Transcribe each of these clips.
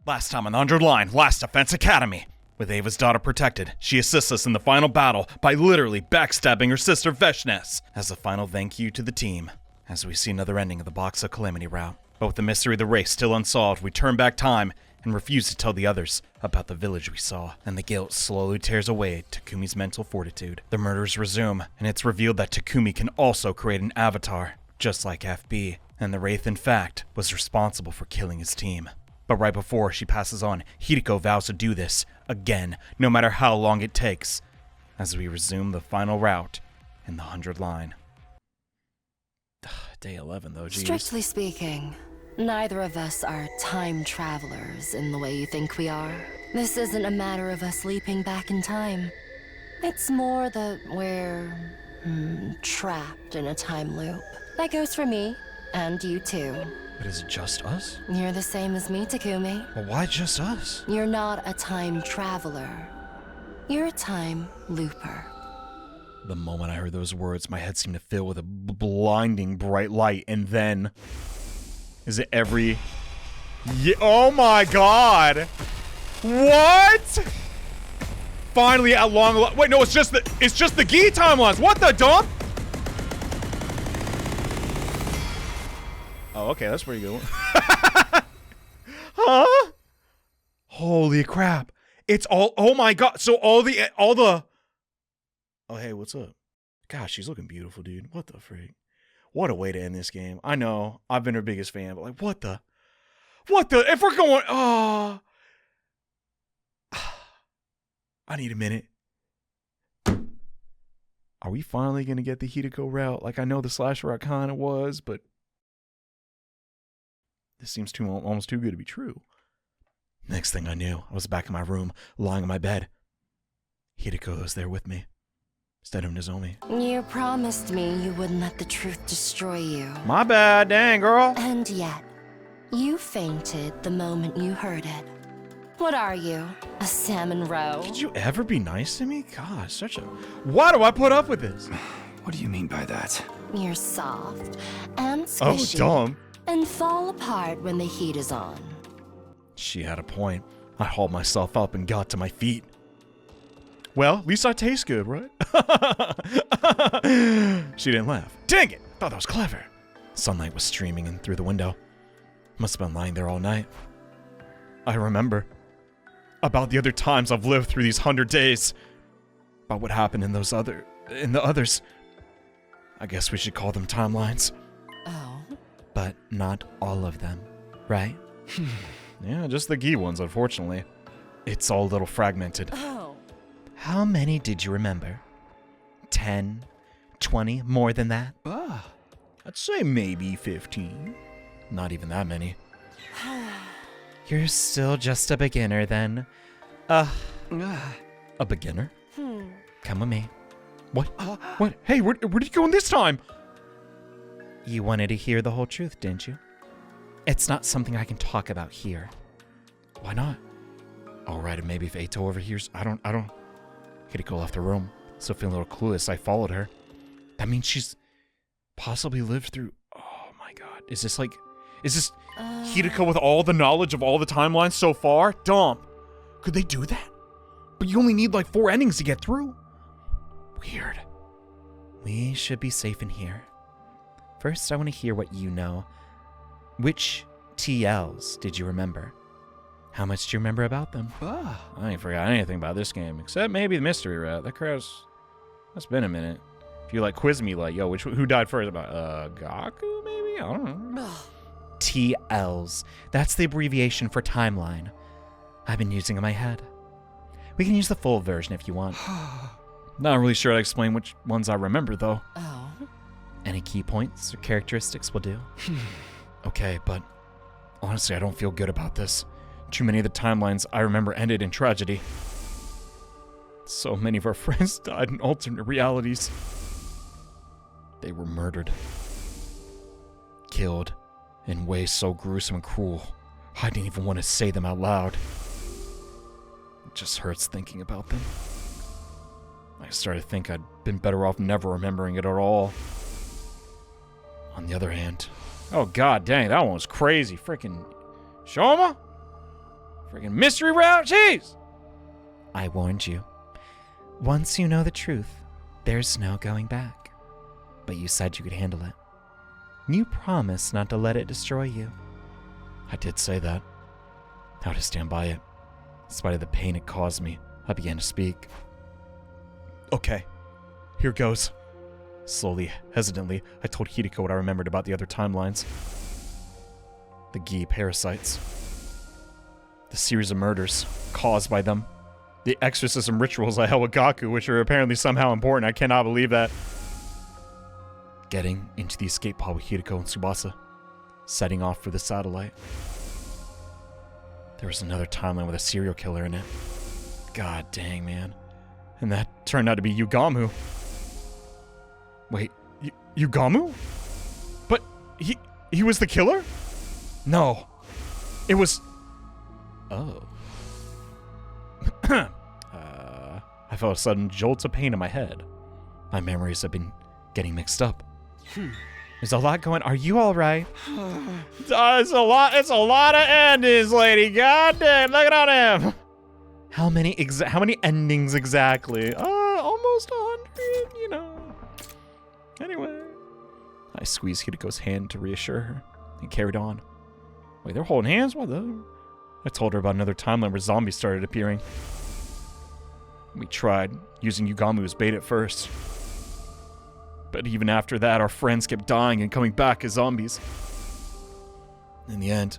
Last time on the 100 line, Last Defense Academy. With Ava's daughter protected, she assists us in the final battle by literally backstabbing her sister Veshnes as a final thank you to the team. As we see another ending of the Box of Calamity route. But with the mystery of the race still unsolved, we turn back time and refuse to tell the others about the village we saw. And the guilt slowly tears away Takumi's mental fortitude. The murders resume, and it's revealed that Takumi can also create an avatar, just like FB. And the Wraith, in fact, was responsible for killing his team. But right before she passes on, Hiruko vows to do this again, no matter how long it takes, as we resume the final route in the 100 line. Day 11, though, geez. Strictly speaking, neither of us are time travelers in the way you think we are. This isn't a matter of us leaping back in time. It's more that we're trapped in a time loop. That goes for me, and you too. But is it just us? You're the same as me, Takumi. Well, why just us? You're not a time traveler. You're a time looper. The moment I heard those words, my head seemed to fill with a blinding bright light, and then... Is it every... Yeah, oh my god! What?! Finally, at long... Wait, no, it's just the Gi timelines! What the dump?! Oh, okay, that's pretty good. Huh? Holy crap. It's all, oh my god. So all the, oh, hey, what's up? Gosh, she's looking beautiful, dude. What the freak? What a way to end this game. I know, I've been her biggest fan, but like, what the, if we're going, oh. I need a minute. Are we finally going to get the Hiruko route? Like, I know the slasher route kind of was, but this seems almost too good to be true. Next thing I knew, I was back in my room, lying on my bed. Hiruko was there with me, instead of Nozomi. You promised me you wouldn't let the truth destroy you. My bad, dang girl. And yet, you fainted the moment you heard it. What are you, a salmon roe? Could you ever be nice to me? Gosh, such a... Why do I put up with this? What do you mean by that? You're soft and squishy. Oh, dumb. And fall apart when the heat is on. She had a point. I hauled myself up and got to my feet. Well, at least I taste good, right? She didn't laugh. Dang it! I thought that was clever. Sunlight was streaming in through the window. Must have been lying there all night. I remember. About the other times I've lived through these 100 days. About what happened in the others. I guess we should call them timelines. Oh. But not all of them, right? Yeah, just the Gi ones, unfortunately. It's all a little fragmented. Oh. How many did you remember? 10? 20? More than that? I'd say maybe 15. Not even that many. You're still just a beginner then. A beginner? Come with me. What? What? Hey, where did you go this time? You wanted to hear the whole truth, didn't you? It's not something I can talk about here. Why not? Alright, and maybe if Eito overhears, I don't. Hiruko left the room, so feeling a little clueless, I followed her. That means she's possibly lived through, oh my god. Is this Hiruko with all the knowledge of all the timelines so far? Dumb. Could they do that? But you only need like 4 endings to get through. Weird. We should be safe in here. First, I want to hear what you know. Which TLs did you remember? How much do you remember about them? I ain't forgot anything about this game, except maybe the mystery route. That's been a minute. If you like quiz me like, yo, who died first? About Gaku maybe? I don't know. TLs. That's the abbreviation for timeline. I've been using in my head. We can use the full version if you want. Not really sure how to explain which ones I remember though. Oh. Any key points or characteristics will do. Okay, but honestly, I don't feel good about this. Too many of the timelines I remember ended in tragedy. So many of our friends died in alternate realities. They were murdered. Killed in ways so gruesome and cruel, I didn't even want to say them out loud. It just hurts thinking about them. I started to think I'd been better off never remembering it at all. On the other hand, oh god dang, that one was crazy. Freaking Shoma? Friggin' mystery route, jeez! I warned you. Once you know the truth, there's no going back. But you said you could handle it. You promised not to let it destroy you. I did say that. How to stand by it. In spite of the pain it caused me, I began to speak. Okay, here goes. Slowly, hesitantly, I told Hiruko what I remembered about the other timelines. The Gi parasites. The series of murders caused by them. The exorcism rituals I held with Gaku, which are apparently somehow important. I cannot believe that. Getting into the escape pod with Hiruko and Tsubasa. Setting off for the satellite. There was another timeline with a serial killer in it. God dang, man. And that turned out to be Yugamu. Wait, Yugamu? But he was the killer? No. It was... Oh. I felt a sudden jolt of pain in my head. My memories have been getting mixed up. There's a lot going... Are you all right? It's a lot of endings, lady. God damn, look at him. How many endings exactly? Almost 100, you know. Anyway. I squeezed Hiruko's hand to reassure her and carried on. Wait, they're holding hands? What the... I told her about another timeline where zombies started appearing. We tried using Yugamu as bait at first. But even after that, our friends kept dying and coming back as zombies. In the end,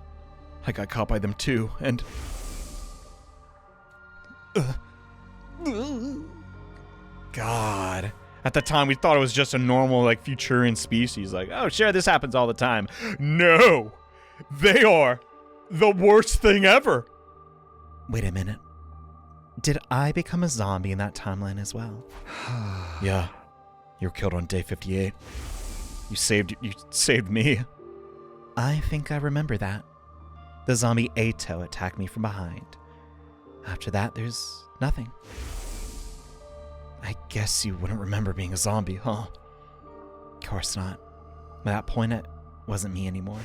I got caught by them too, and... God. At the time, we thought it was just a normal, like, Futurian species. Like, oh, sure, this happens all the time. No! They are the worst thing ever! Wait a minute. Did I become a zombie in that timeline as well? Yeah. You were killed on day 58. You saved me. I think I remember that. The zombie Ato attacked me from behind. After that, there's nothing. I guess you wouldn't remember being a zombie, huh? Of course not. By that point, it wasn't me anymore.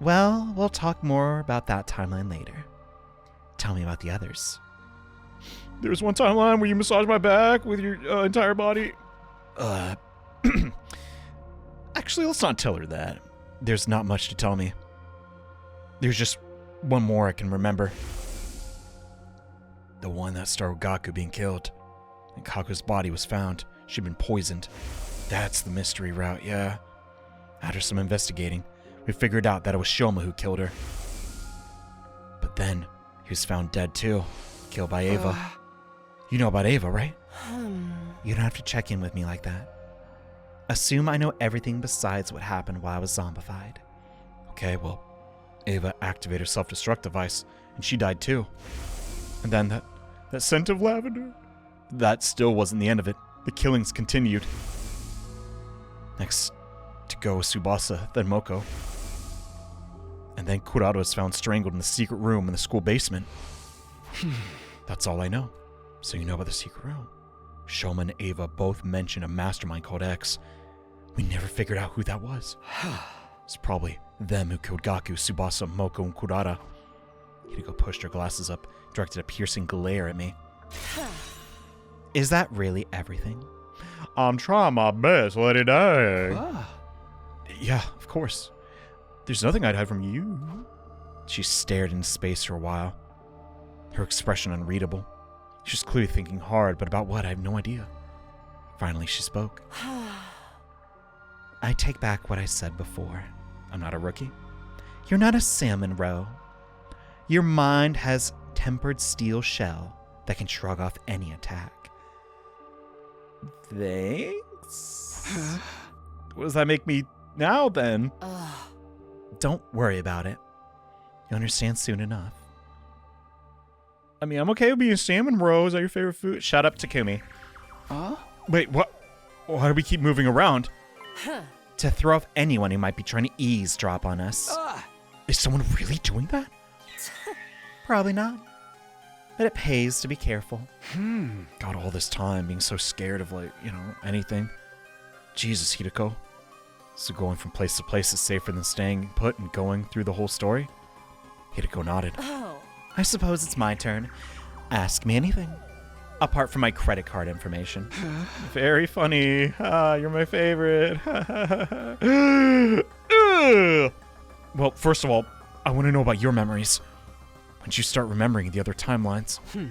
Well, we'll talk more about that timeline later. Tell me about the others. There was one timeline where you massaged my back with your entire body. Actually, let's not tell her that. There's not much to tell me. There's just one more I can remember. The one that started with Gaku being killed. And Kaku's body was found. She'd been poisoned. That's the mystery route, yeah. After some investigating, we figured out that it was Shoma who killed her. But then, he was found dead too. Killed by Eva. You know about Eva, right? You don't have to check in with me like that. Assume I know everything besides what happened while I was zombified. Okay, well, Eva activated her self-destruct device, and she died too. And then that scent of lavender. That still wasn't the end of it. The killings continued. Next to go was Tsubasa, then Moko. And then Kurata was found strangled in the secret room in the school basement. That's all I know. So you know about the secret room. Shoma and Eva both mentioned a mastermind called X. We never figured out who that was. It's probably them who killed Gaku, Tsubasa, Moko, and Kurata. Hiruko pushed her glasses up, directed a piercing glare at me. Is that really everything? I'm trying my best, Lady Day. Yeah, of course. There's nothing I'd hide from you. She stared into space for a while, her expression unreadable. She was clearly thinking hard, but about what, I have no idea. Finally, she spoke. I take back what I said before. I'm not a rookie. You're not a salmon roe. Your mind has tempered steel shell that can shrug off any attack. Thanks? What does that make me now, then? Don't worry about it. You'll understand soon enough. I mean, I'm okay with being salmon roe. Is that your favorite food? Shut up, Takumi. Wait, what? Why do we keep moving around? To throw off anyone who might be trying to eavesdrop on us. Is someone really doing that? Probably not. But it pays to be careful. God, all this time being so scared of, like, anything. Jesus, Hiruko. So going from place to place is safer than staying put and going through the whole story? Hiruko nodded. Oh. I suppose it's my turn. Ask me anything. Apart from my credit card information. Very funny. You're my favorite. Well, first of all, I want to know about your memories. When did you start remembering the other timelines? Do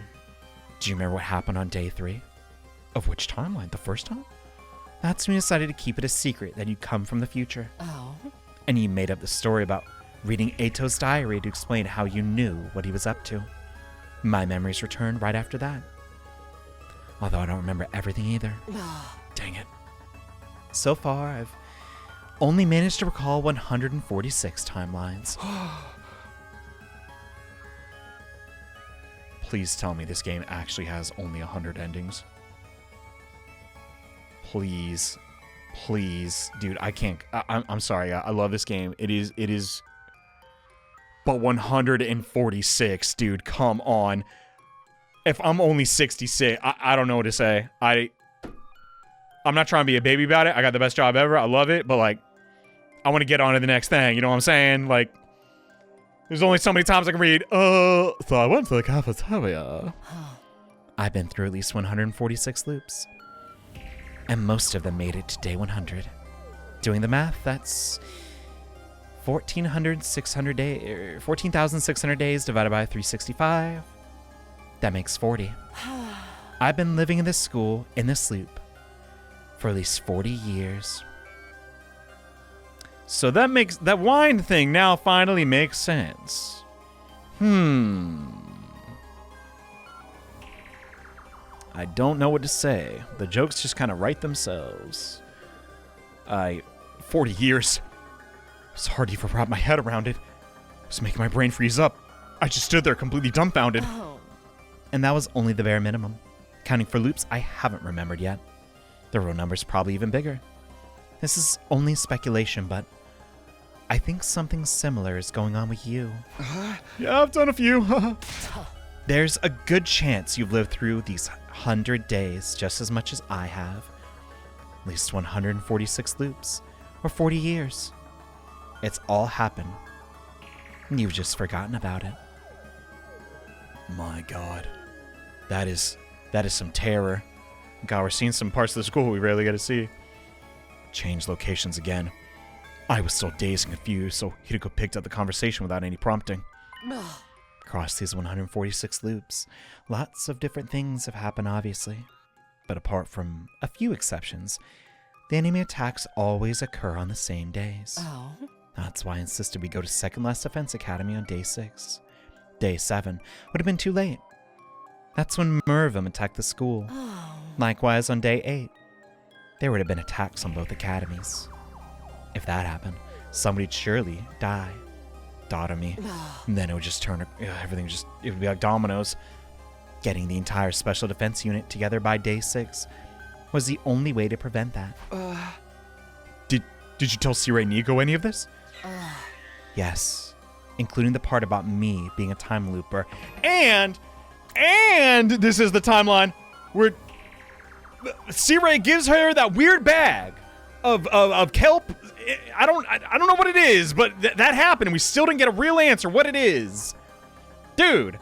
you remember what happened on day 3? Of which timeline? The first time? That's when you decided to keep it a secret that you come from the future. Oh. And you made up the story about reading Eito's diary to explain how you knew what he was up to. My memories returned right after that. Although I don't remember everything either. Dang it. So far, I've only managed to recall 146 timelines. Please tell me this game actually has only 100 endings. Please. Please. Dude, I can't. I'm sorry. I love this game. It is. But 146, dude. Come on. If I'm only 66, I don't know what to say. I'm not trying to be a baby about it. I got the best job ever. I love it. But, like, I want to get on to the next thing. You know what I'm saying? Like, there's only so many times I can read, so I went to the cafeteria. I've been through at least 146 loops. And most of them made it to day 100. Doing the math, that's 14,600 days divided by 365. That makes 40. I've been living in this school, in this loop, for at least 40 years. So that wine thing now finally makes sense. I don't know what to say. The jokes just kind of write themselves. 40 years. It's hard to even wrap my head around it. It's making my brain freeze up. I just stood there completely dumbfounded. And that was only the bare minimum. Counting for loops I haven't remembered yet. The real number's probably even bigger. This is only speculation, but I think something similar is going on with you. Yeah, I've done a few. There's a good chance you've lived through these 100 days just as much as I have. At least 146 loops, or 40 years. It's all happened. You've just forgotten about it. My God. That is some terror. God, we're seeing some parts of the school we rarely get to see. Change locations again. I was still dazed and confused, so Hiruko picked up the conversation without any prompting. Across these 146 loops, lots of different things have happened, obviously. But apart from a few exceptions, the enemy attacks always occur on the same days. Oh. That's why I insisted we go to Second Last Defense Academy on day 6. Day 7 would have been too late. That's when Mervim attacked the school. Likewise on day 8. There would have been attacks on both academies. If that happened, somebody'd surely die. Dot on me. And then it would just turn, it would be like dominoes. Getting the entire special defense unit together by day 6 was the only way to prevent that. Did you tell Sirei Nigo any of this? Yes, including the part about me being a time looper. And this is the timeline where Sirei gives her that weird bag of kelp. I don't know what it is, but that happened and we still didn't get a real answer what it is. Dude,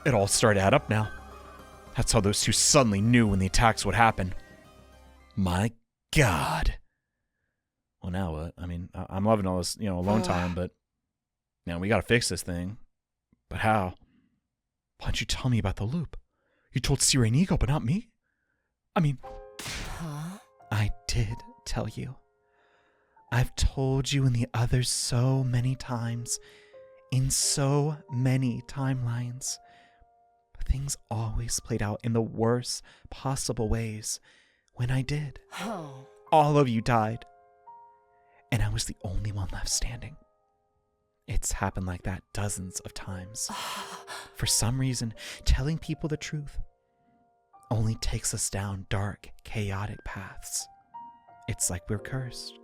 it all started to add up now. That's how those two suddenly knew when the attacks would happen. My God. Well, now what? I mean, I'm loving all this, alone time, but now we gotta fix this thing. But how? Why don't you tell me about the loop? You told Sirei Nigo, but not me? I mean... I did tell you. I've told you and the others so many times, in so many timelines. But things always played out in the worst possible ways when I did. All of you died. And I was the only one left standing. It's happened like that dozens of times. For some reason, telling people the truth only takes us down dark, chaotic paths. It's like we're cursed,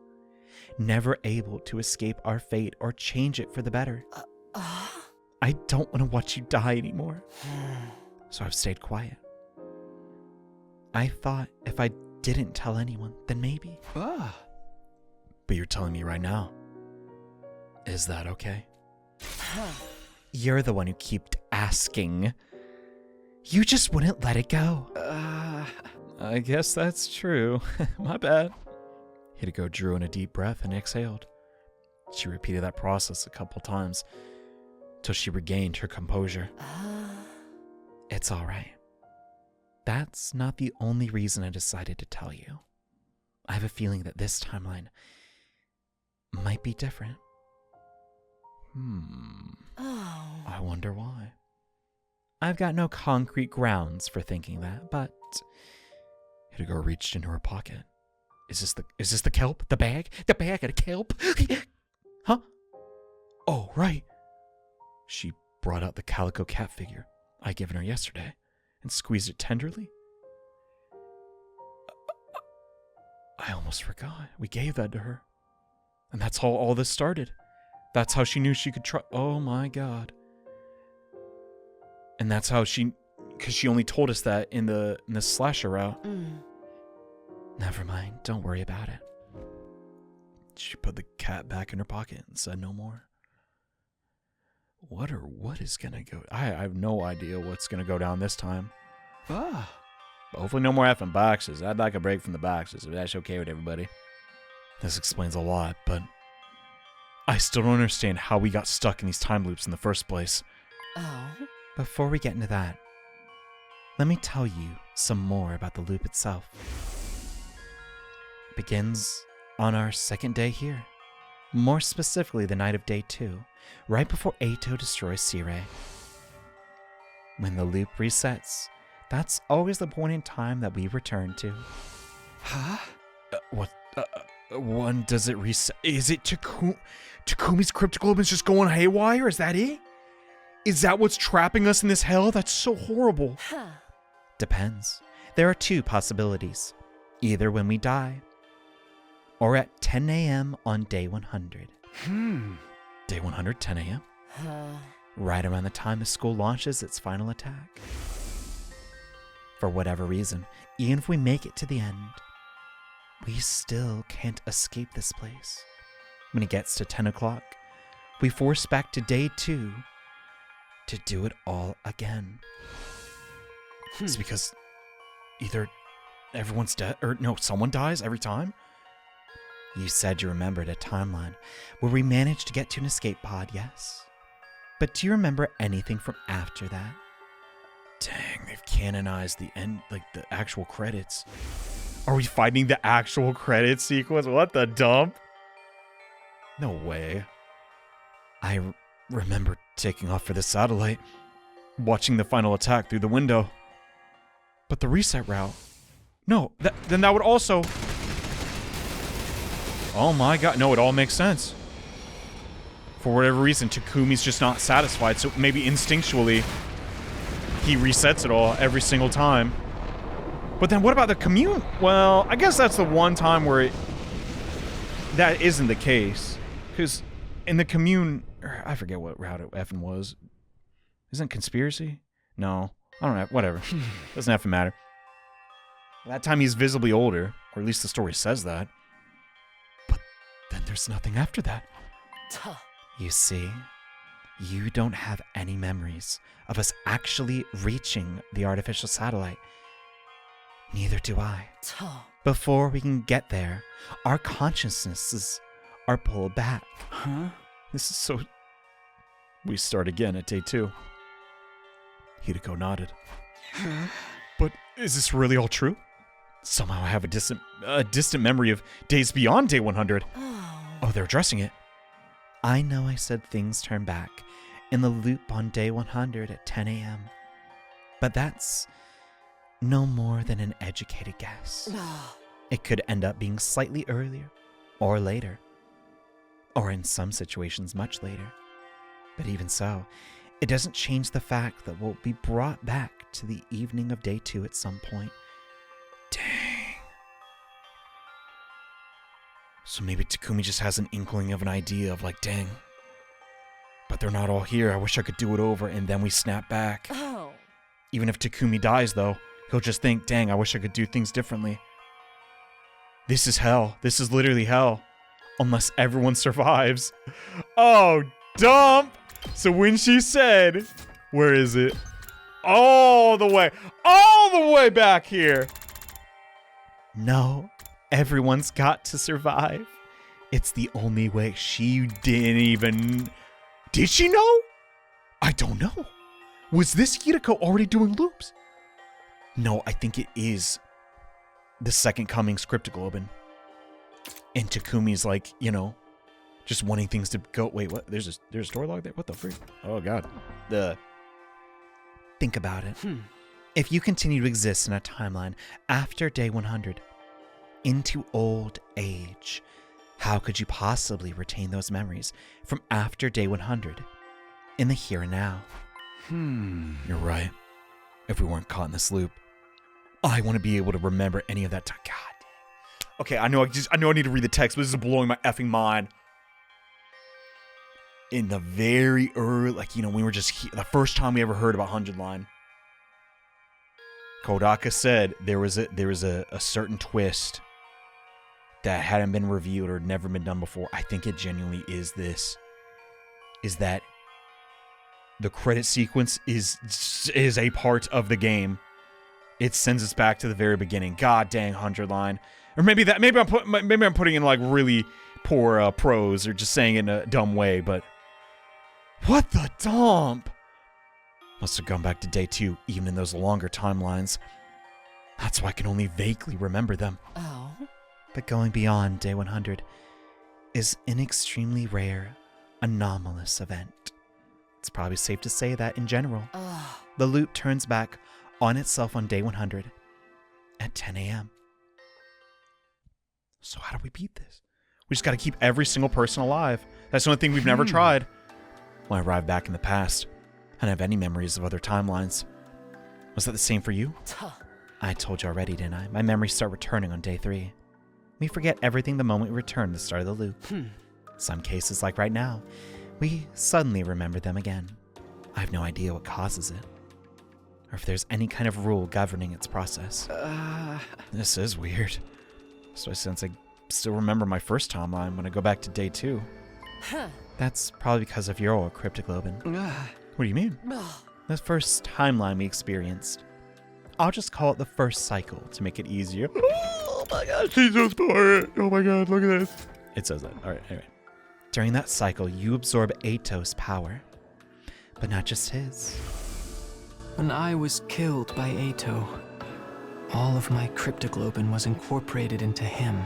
never able to escape our fate or change it for the better. I don't want to watch you die anymore, so I've stayed quiet. I thought if I didn't tell anyone, then maybe But you're telling me right now. Is that okay? You're the one who kept asking. You just wouldn't let it go. I guess that's true. My bad. Hiruko drew in a deep breath and exhaled. She repeated that process a couple times till she regained her composure. It's all right. That's not the only reason I decided to tell you. I have a feeling that this timeline might be different. I wonder why. I've got no concrete grounds for thinking that, but Hiruko reached into her pocket. Is this the kelp? The bag? The bag of kelp? Huh? Oh, right. She brought out the calico cat figure I'd given her yesterday and squeezed it tenderly. I almost forgot. We gave that to her. And that's how all this started. That's how she knew she could try. Oh my God. And that's how because she only told us that in the slasher route. Never mind. Don't worry about it. She put the cat back in her pocket and said no more. What is gonna go? I have no idea what's gonna go down this time. But hopefully no more effing boxes. I'd like a break from the boxes, if that's okay with everybody. This explains a lot, but I still don't understand how we got stuck in these time loops in the first place. Before we get into that, let me tell you some more about the loop itself. It begins on our second day here. More specifically, the night of day 2, right before Eito destroys Sirei. When the loop resets, that's always the point in time that we return to. Huh? When does it reset? Is it Takumi's cryptoglobe is just going haywire? Is that it? Is that what's trapping us in this hell? That's so horrible. Depends. There are 2 possibilities. Either when we die, or at 10 a.m. on day 100. Day 100, 10 a.m.? Right around the time the school launches its final attack. For whatever reason, even if we make it to the end, we still can't escape this place. When it gets to 10 o'clock, we force back to day 2 to do it all again. It's because either everyone's dead, or no, someone dies every time? You said you remembered a timeline where we managed to get to an escape pod, yes? But do you remember anything from after that? Dang, they've canonized the end, like the actual credits. Are we fighting the actual credit sequence? What the dump? No way. I remember taking off for the satellite, watching the final attack through the window. But the reset route... No, then that would also... Oh my God, no, it all makes sense. For whatever reason, Takumi's just not satisfied, so maybe instinctually, he resets it all every single time. But then what about the commune? Well, I guess that's the one time where that isn't the case. Because in the commune, I forget what route it effing was. Isn't it conspiracy? No. I don't know. Whatever. Doesn't have to matter. That time he's visibly older, or at least the story says that. But then there's nothing after that. You see, you don't have any memories of us actually reaching the artificial satellite. Neither do I. Before we can get there, our consciousnesses are pulled back. Huh? This is so... We start again at day 2. Hiruko nodded. But is this really all true? Somehow I have a distant memory of days beyond day 100. Oh, they're addressing it. I know I said things turn back in the loop on day 100 at 10 a.m. But that's no more than an educated guess. It could end up being slightly earlier or later, or in some situations much later. But even so, it doesn't change the fact that we'll be brought back to the evening of day 2 at some point. Dang. So maybe Takumi just has an inkling of an idea of like, dang, but they're not all here. I wish I could do it over, and then we snap back. Even if Takumi dies, though, he'll just think, dang, I wish I could do things differently. This is hell. This is literally hell. unless everyone survives. Oh, dump! So when she said, where is it? All the way back here. No, everyone's got to survive. It's the only way. She didn't even... Did she know? I don't know. Was this Hiruko already doing loops? No, I think it is the second coming Cryptogloben. And Takumi's like, you know, just wanting things to go. Wait, what? There's a story log there? What the freak? Oh, God. Think about it. If you continue to exist in a timeline after day 100, into old age, how could you possibly retain those memories from after day 100 in the here and now? You're right. If we weren't caught in this loop, I want to be able to remember any of that time. God. Okay, I know I need to read the text, but this is blowing my effing mind. In the very early, like, you know, we were just the first time we ever heard about 100 line, Kodaka said there was a certain twist that hadn't been reviewed or never been done before. I think it genuinely is this. Is that the credit sequence is a part of the game. It sends us back to the very beginning. God dang, 100 line. Or maybe I'm putting in like really poor prose or just saying it in a dumb way, but what the dump? Must have gone back to day 2, even in those longer timelines. That's why I can only vaguely remember them. Oh. But going beyond day 100 is an extremely rare, anomalous event. It's probably safe to say that in general, the loop turns back on itself on day 100 at 10 a.m. So how do we beat this? We just got to keep every single person alive. That's the only thing we've never tried. When I arrived back in the past, I don't have any memories of other timelines. Was that the same for you? I told you already, didn't I? My memories start returning on day 3. We forget everything the moment we return to the start of the loop. Some cases, like right now, we suddenly remember them again. I have no idea what causes it, or if there's any kind of rule governing its process. This is weird. So since I still remember my first timeline when I go back to day 2. That's probably because of your old Cryptogloben. What do you mean? The first timeline we experienced. I'll just call it the first cycle to make it easier. Oh my god, she's so smart. Oh my god, look at this. It says that. Alright, anyway. During that cycle, you absorb Ato's power. But not just his. When I was killed by Ato, all of my Cryptogloben was incorporated into him.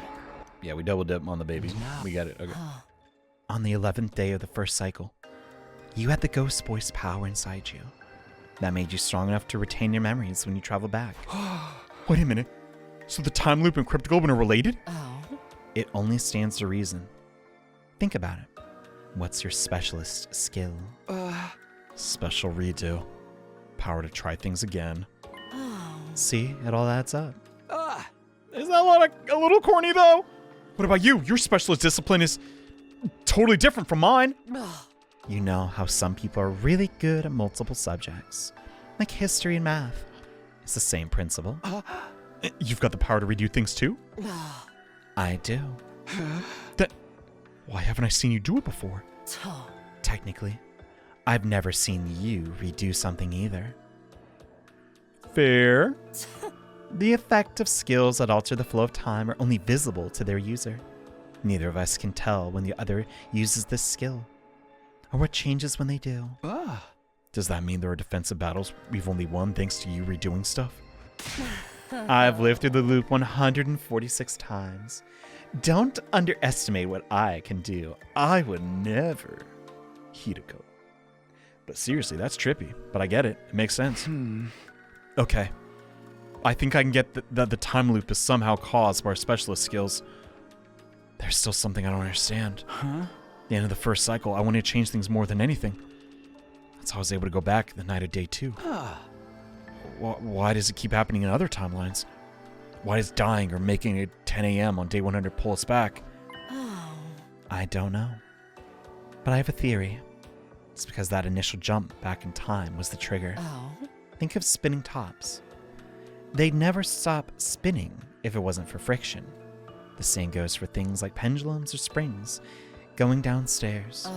Yeah, we double dip on the baby. We got it. Okay. On the 11th day of the first cycle, you had the Ghost Boy's power inside you. That made you strong enough to retain your memories when you travel back. Wait a minute. So the time loop and Cryptogloben are related? Oh. It only stands to reason. Think about it. What's your specialist skill? Special redo. Power to try things again. Oh. See, it all adds up. Is that a little corny though? What about you? Your specialist discipline is totally different from mine. You know how some people are really good at multiple subjects, like history and math. It's the same principle. You've got the power to redo things too? I do. Why haven't I seen you do it before? Technically, I've never seen you redo something either. Fair. The effect of skills that alter the flow of time are only visible to their user. Neither of us can tell when the other uses this skill, or what changes when they do. Does that mean there are defensive battles we've only won thanks to you redoing stuff? I've lived through the loop 146 times. Don't underestimate what I can do. I would never. Hiruko. But seriously, that's trippy. But I get it. It makes sense. Okay. I think I can get that the time loop is somehow caused by our specialist skills. There's still something I don't understand. At the end of the first cycle, I wanted to change things more than anything. That's how I was able to go back the night of day 2. Why does it keep happening in other timelines? Why does dying or making it 10 a.m. on day 100 pull us back? I don't know. But I have a theory. It's because that initial jump back in time was the trigger. Think of spinning tops. They'd never stop spinning if it wasn't for friction. The same goes for things like pendulums or springs going downstairs.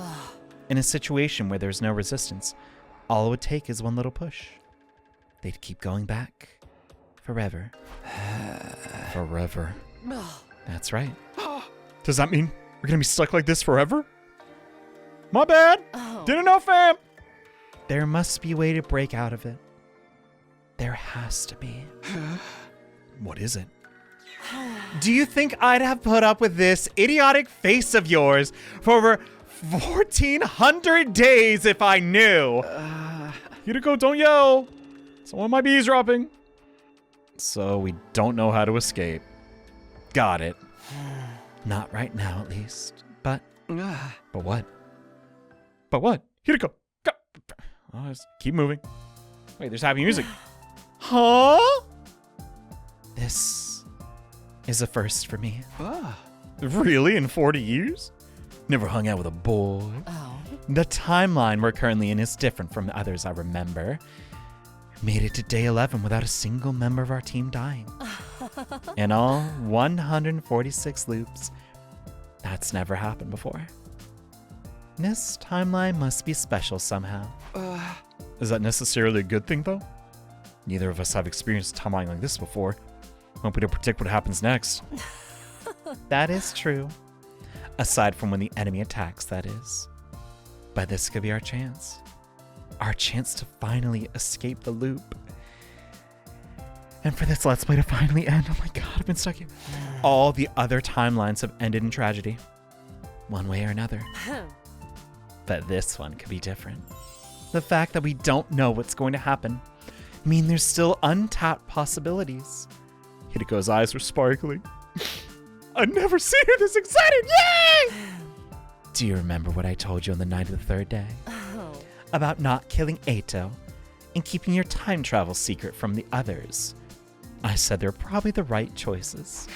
In a situation where there's no resistance, all it would take is one little push. They'd keep going back. Forever. Forever. That's right. Does that mean we're gonna be stuck like this forever? My bad. Didn't know, fam. There must be a way to break out of it. There has to be. What is it? Do you think I'd have put up with this idiotic face of yours for over 1,400 days if I knew? Hiruko, don't yell. Someone might be eavesdropping. So we don't know how to escape. Got it. Not right now, at least. But what? But what? Hiruko, go. Oh, just keep moving. Wait, there's happy music. Huh? This is a first for me. Really? In 40 years? Never hung out with a boy. The timeline we're currently in is different from the others I remember. Made it to day 11 without a single member of our team dying. In all 146 loops. That's never happened before. This timeline must be special somehow. Is that necessarily a good thing, though? Neither of us have experienced a timeline like this before. Hope we don't predict what happens next. That is true. Aside from when the enemy attacks, that is. But this could be our chance. Our chance to finally escape the loop. And for this Let's Play to finally end, oh my god, I've been stuck here. All the other timelines have ended in tragedy. One way or another. But this one could be different. The fact that we don't know what's going to happen mean there's still untapped possibilities. Hiruko's eyes were sparkling. I've never seen her this excited. Yay! Do you remember what I told you on the night of the third day? About not killing Eito and keeping your time travel secret from the others. I said they're probably the right choices.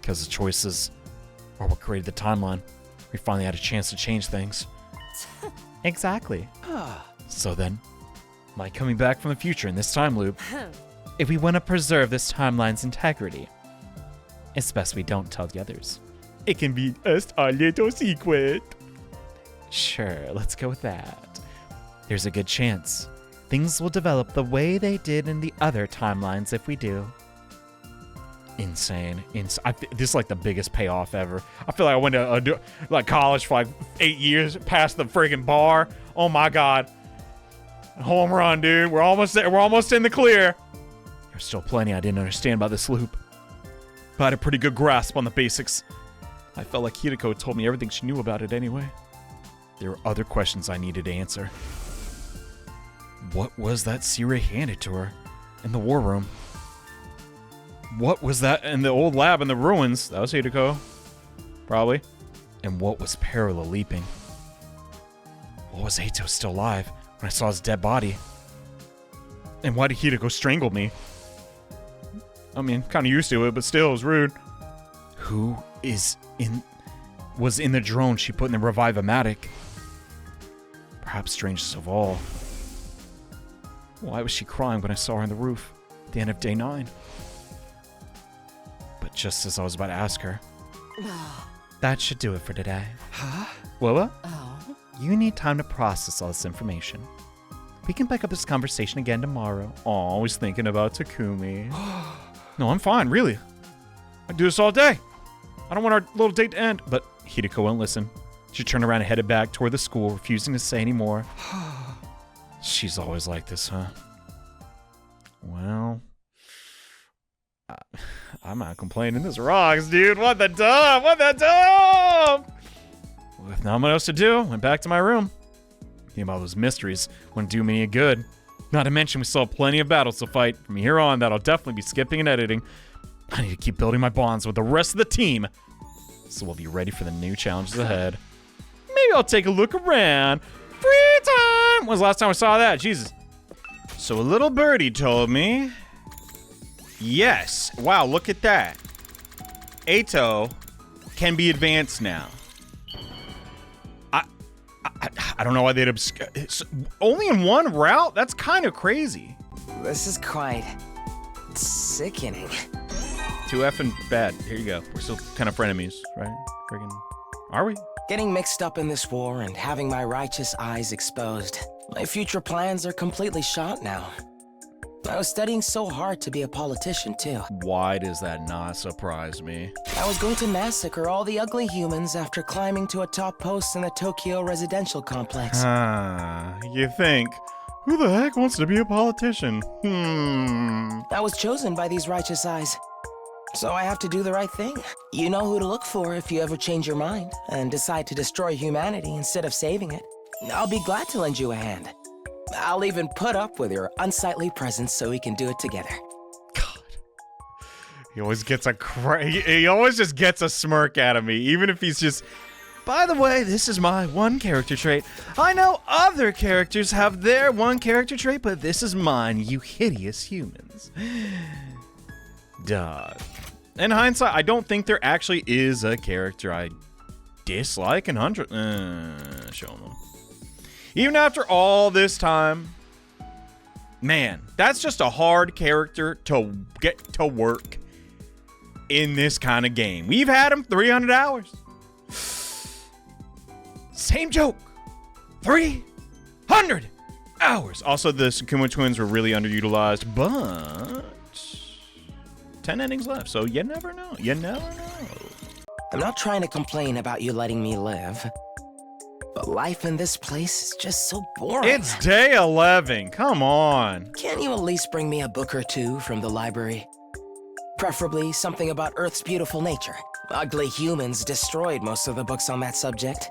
Because the choices are what created the timeline. We finally had a chance to change things. Exactly. So then, by coming back from the future in this time loop, if we want to preserve this timeline's integrity, it's best we don't tell the others. It can be just a little secret. Sure, let's go with that. There's a good chance things will develop the way they did in the other timelines if we do. Insane. This is like the biggest payoff ever. I feel like I went to college for like 8 years past the friggin' bar. Oh my god. Home run, dude. We're almost there. We're almost in the clear. There's still plenty I didn't understand about this loop. But I had a pretty good grasp on the basics. I felt like Hiruko told me everything she knew about it anyway. There were other questions I needed to answer. What was that Siri handed to her in the war room? What was that in the old lab in the ruins? That was Hiruko. Probably. And what was parallel leaping? What was Eito still alive when I saw his dead body? And why did Hiruko strangle me? I mean, kind of used to it, but still, it was rude. Who was in the drone she put in the Revive-O-Matic? Perhaps strangest of all. Why was she crying when I saw her on the roof at the end of day 9? But just as I was about to ask her, that should do it for today. Huh? Willa? Oh. You need time to process all this information. We can pick up this conversation again tomorrow. Always thinking about Takumi. No, I'm fine, really. I do this all day. I don't want our little date to end. But Hiruko won't listen. She turned around and headed back toward the school, refusing to say any more. She's always like this, huh? Well, I'm not complaining. This rocks, dude. What the dump? What the dump? With not much else to do, went back to my room. Thinking about those mysteries wouldn't do me any good. Not to mention we still have plenty of battles to fight. From here on, that I'll definitely be skipping and editing. I need to keep building my bonds with the rest of the team, so we'll be ready for the new challenges ahead. Maybe I'll take a look around. Free time! When was the last time I saw that? Jesus. So a little birdie told me. Yes. Wow, look at that. Eito can be advanced now. I don't know why they'd only in one route? That's kind of crazy. This is quite sickening. too effing bad. Here you go. We're still kind of frenemies, right? Friggin'. Are we? Getting mixed up in this war and having my righteous eyes exposed. My future plans are completely shot now. I was studying so hard to be a politician, too. Why does that not surprise me? I was going to massacre all the ugly humans after climbing to a top post in the Tokyo residential complex. You think, who the heck wants to be a politician? I was chosen by these righteous eyes. So I have to do the right thing. You know who to look for if you ever change your mind and decide to destroy humanity instead of saving it. I'll be glad to lend you a hand. I'll even put up with your unsightly presence so we can do it together. God. He always gets he always just gets a smirk out of me, even if he's just, by the way, this is my one character trait. I know other characters have their one character trait, but this is mine, you hideous humans. Dog. In hindsight, I don't think there actually is a character I dislike in 100. Show them. Even after all this time, man, that's just a hard character to get to work in this kind of game. We've had him 300 hours. Same joke. 300 hours. Also, the Sakuma twins were really underutilized, but 10 endings left, so you never know. You never know. I'm not trying to complain about you letting me live. But life in this place is just so boring. It's day 11. Come on. Can't you at least bring me a book or two from the library? Preferably something about Earth's beautiful nature. Ugly humans destroyed most of the books on that subject.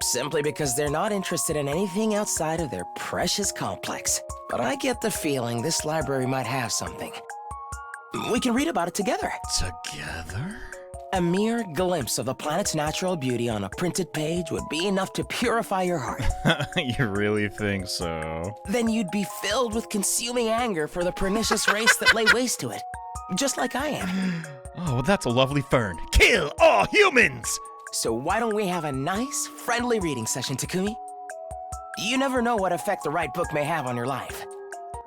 Simply because they're not interested in anything outside of their precious complex. But I get the feeling this library might have something. We can read about it together. Together? A mere glimpse of the planet's natural beauty on a printed page would be enough to purify your heart. You really think so? Then you'd be filled with consuming anger for the pernicious race that lay waste to it. Just like I am. Oh, that's a lovely fern. Kill all humans! So why don't we have a nice, friendly reading session, Takumi? You never know what effect the right book may have on your life.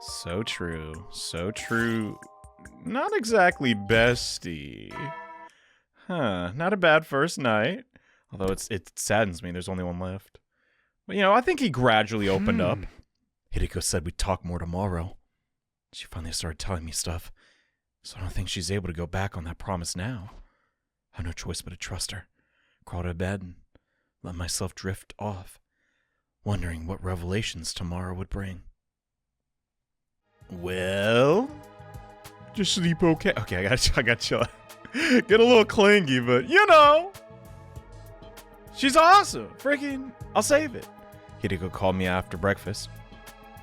So true. So true. Not exactly bestie. Huh, not a bad first night. Although it saddens me there's only one left. But, you know, I think he gradually opened up. Hiruko said we'd talk more tomorrow. She finally started telling me stuff. So I don't think she's able to go back on that promise now. I have no choice but to trust her. Crawl to bed and let myself drift off, wondering what revelations tomorrow would bring. Well, just sleep okay. Okay, I gotta chill. Get a little clingy, but you know, she's awesome. Freaking, I'll save it. Hiruko called me after breakfast,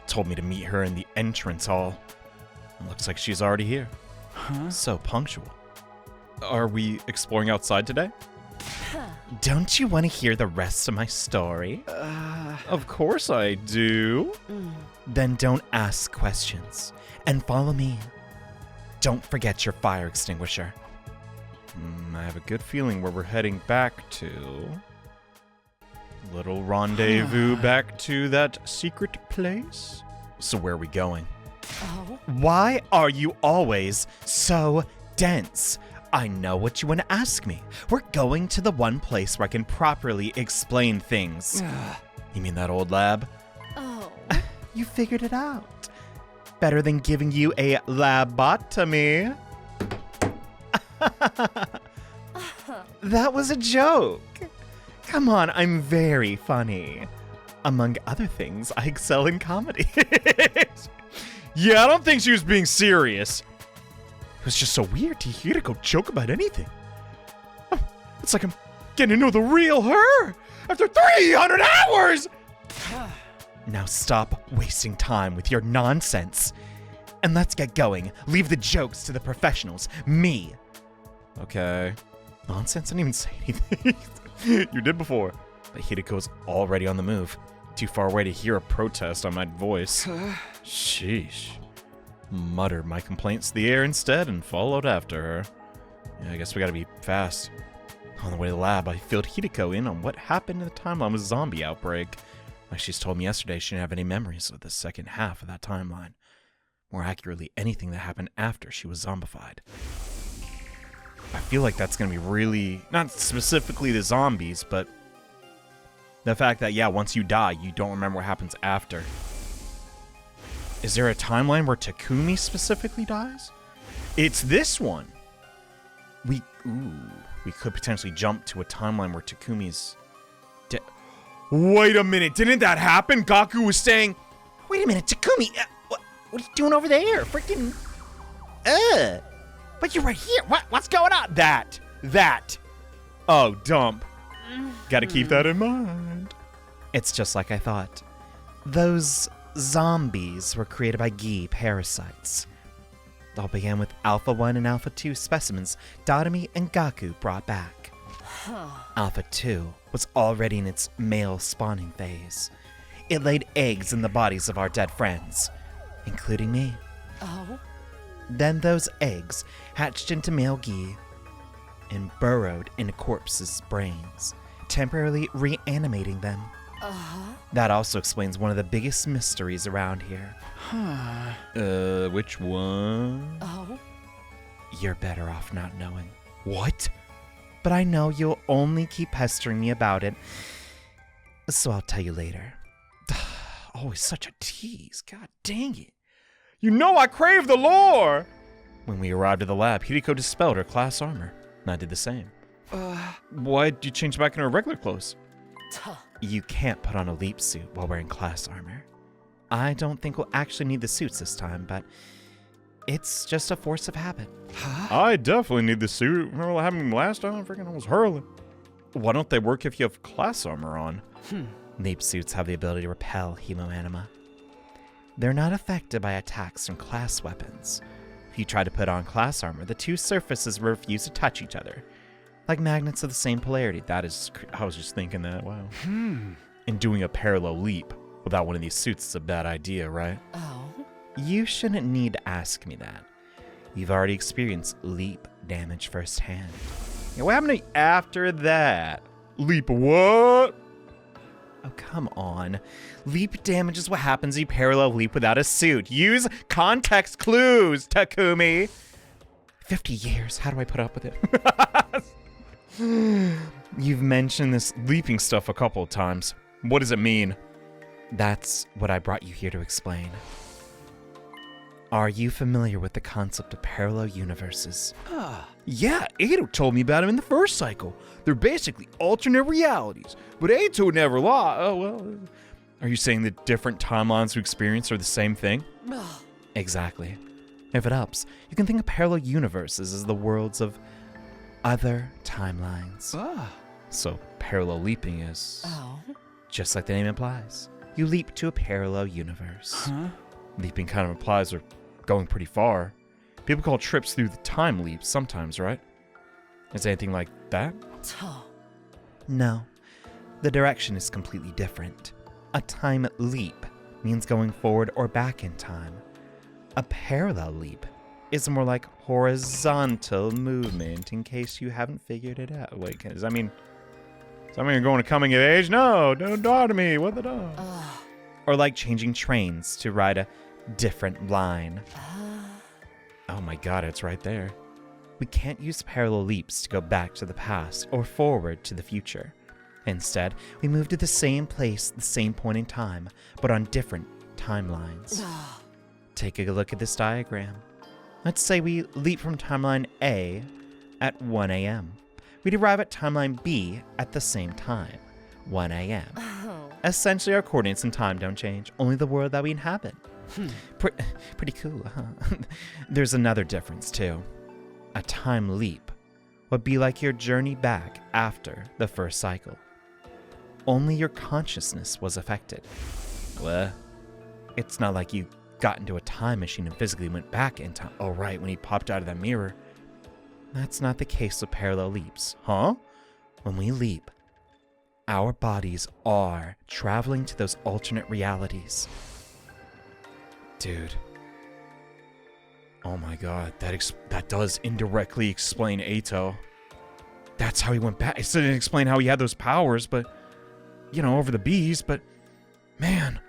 told me to meet her in the entrance hall. It looks like she's already here. Huh? So punctual. Are we exploring outside today? Don't you want to hear the rest of my story? Of course I do. Then don't ask questions and follow me. Don't forget your fire extinguisher. I have a good feeling where we're heading back to. Little rendezvous back to that secret place. So where are we going? Oh. Why are you always so dense? I know what you want to ask me. We're going to the one place where I can properly explain things. You mean that old lab? Oh. You figured it out. Better than giving you a labotomy. That was a joke. Come on, I'm very funny. Among other things, I excel in comedy. Yeah, I don't think she was being serious. It was just so weird to hear Hiruko joke about anything. It's like I'm getting to know the real her after 300 hours! Now stop wasting time with your nonsense. And let's get going. Leave the jokes to the professionals. Me. Okay. Nonsense? I didn't even say anything. You did before. But Hiruko's already on the move. Too far away to hear a protest on my voice. Sheesh. Muttered my complaints to the air instead and followed after her. Yeah, I guess we gotta be fast. On the way to the lab, I filled Hiruko in on what happened in the timeline with zombie outbreak. Like she's told me yesterday, she didn't have any memories of the second half of that timeline. More accurately, anything that happened after she was zombified. I feel like that's going to be really, not specifically the zombies, but the fact that, yeah, once you die, you don't remember what happens after. Is there a timeline where Takumi specifically dies? It's this one. We could potentially jump to a timeline where Takumi's dead. Wait a minute, didn't that happen? Gaku was saying, wait a minute, Takumi, what are you doing over there? Freaking, but you're right here. What's going on? That. Oh, dump. Gotta keep that in mind. It's just like I thought. Those zombies were created by Gi parasites. It all began with Alpha 1 and Alpha 2 specimens Dadami and Gaku brought back. Alpha 2 was already in its male spawning phase. It laid eggs in the bodies of our dead friends, including me. Oh? Then those eggs hatched into male Gi and burrowed into corpses' brains, temporarily reanimating them. That also explains one of the biggest mysteries around here. Which one? Oh? You're better off not knowing. What? But I know you'll only keep pestering me about it, so I'll tell you later. Always such a tease. God dang it. You know I crave the lore! When we arrived at the lab, Hiruko dispelled her class armor, and I did the same. Why'd you change back into her regular clothes? You can't put on a leap suit while wearing class armor. I don't think we'll actually need the suits this time, but it's just a force of habit. I definitely need the suit. Remember what happened last time? I freaking almost hurling. Why don't they work if you have class armor on? Leap suits have the ability to repel hemoanima. They're not affected by attacks from class weapons. If you try to put on class armor, the two surfaces refuse to touch each other. Like magnets of the same polarity. I was just thinking that, wow. And doing a parallel leap without one of these suits is a bad idea, right? Oh? You shouldn't need to ask me that. You've already experienced leap damage firsthand. Yeah, what happened to after that? Leap what? Oh, come on. Leap damage is what happens if you parallel leap without a suit. Use context clues, Takumi. 50 years. How do I put up with it? You've mentioned this leaping stuff a couple of times. What does it mean? That's what I brought you here to explain. Are you familiar with the concept of parallel universes? Yeah, Eito told me about them in the first cycle. They're basically alternate realities, but Eito never lied. Oh, well. Are you saying the different timelines we experience are the same thing? Exactly. If it helps, you can think of parallel universes as the worlds of other timelines. So parallel leaping is just like the name implies. You leap to a parallel universe. Leaping kind of implies we're going pretty far. People call trips through the time leaps sometimes, right? Is it anything like that? No. The direction is completely different. A time leap means going forward or back in time. A parallel leap is more like horizontal movement, in case you haven't figured it out. Wait, does that mean you're going to coming of age? No, don't die to me. What the dog? Or like changing trains to ride a different line. Oh my god, it's right there. We can't use parallel leaps to go back to the past or forward to the future. Instead, we move to the same place, the same point in time, but on different timelines. Take a look at this diagram. Let's say we leap from timeline A at 1 a.m. We'd arrive at timeline B at the same time, 1 a.m. Essentially, our coordinates and time don't change, only the world that we inhabit. Pretty cool, huh? There's another difference, too. A time leap would be like your journey back after the first cycle. Only your consciousness was affected. What? It's not like you got into a time machine and physically went back in time. Oh, right, when he popped out of that mirror. That's not the case with parallel leaps. Huh? When we leap, our bodies are traveling to those alternate realities. Dude. Oh my god, that does indirectly explain Eito. That's how he went back. It didn't explain how he had those powers, but, over the bees, but, man.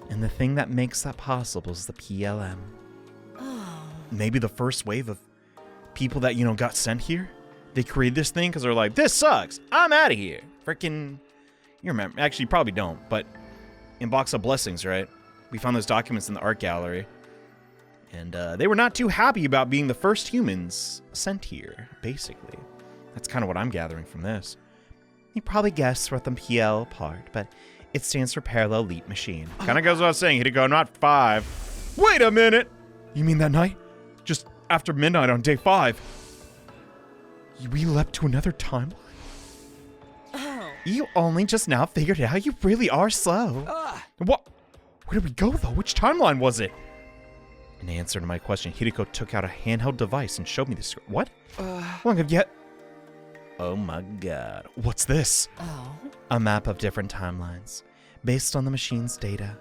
And the thing that makes that possible is the PLM. Maybe the first wave of people that, got sent here. They created this thing because they're like, this sucks. I'm out of here. Freaking, you remember. Actually, you probably don't, but in Box of Blessings, right? We found those documents in the art gallery. And they were not too happy about being the first humans sent here, basically. That's kind of what I'm gathering from this. You probably guessed what the PL part, but it stands for Parallel Leap Machine. Kind of goes without saying, Hiruko, not 5. Wait a minute! You mean that night? Just after midnight on day 5? We leapt to another timeline? Oh. You only just now figured it out. You really are slow. What? Where did we go, though? Which timeline was it? In answer to my question, Hiruko took out a handheld device and showed me the screen. What? How long have you had? Oh my god. What's this? Oh. A map of different timelines, based on the machine's data.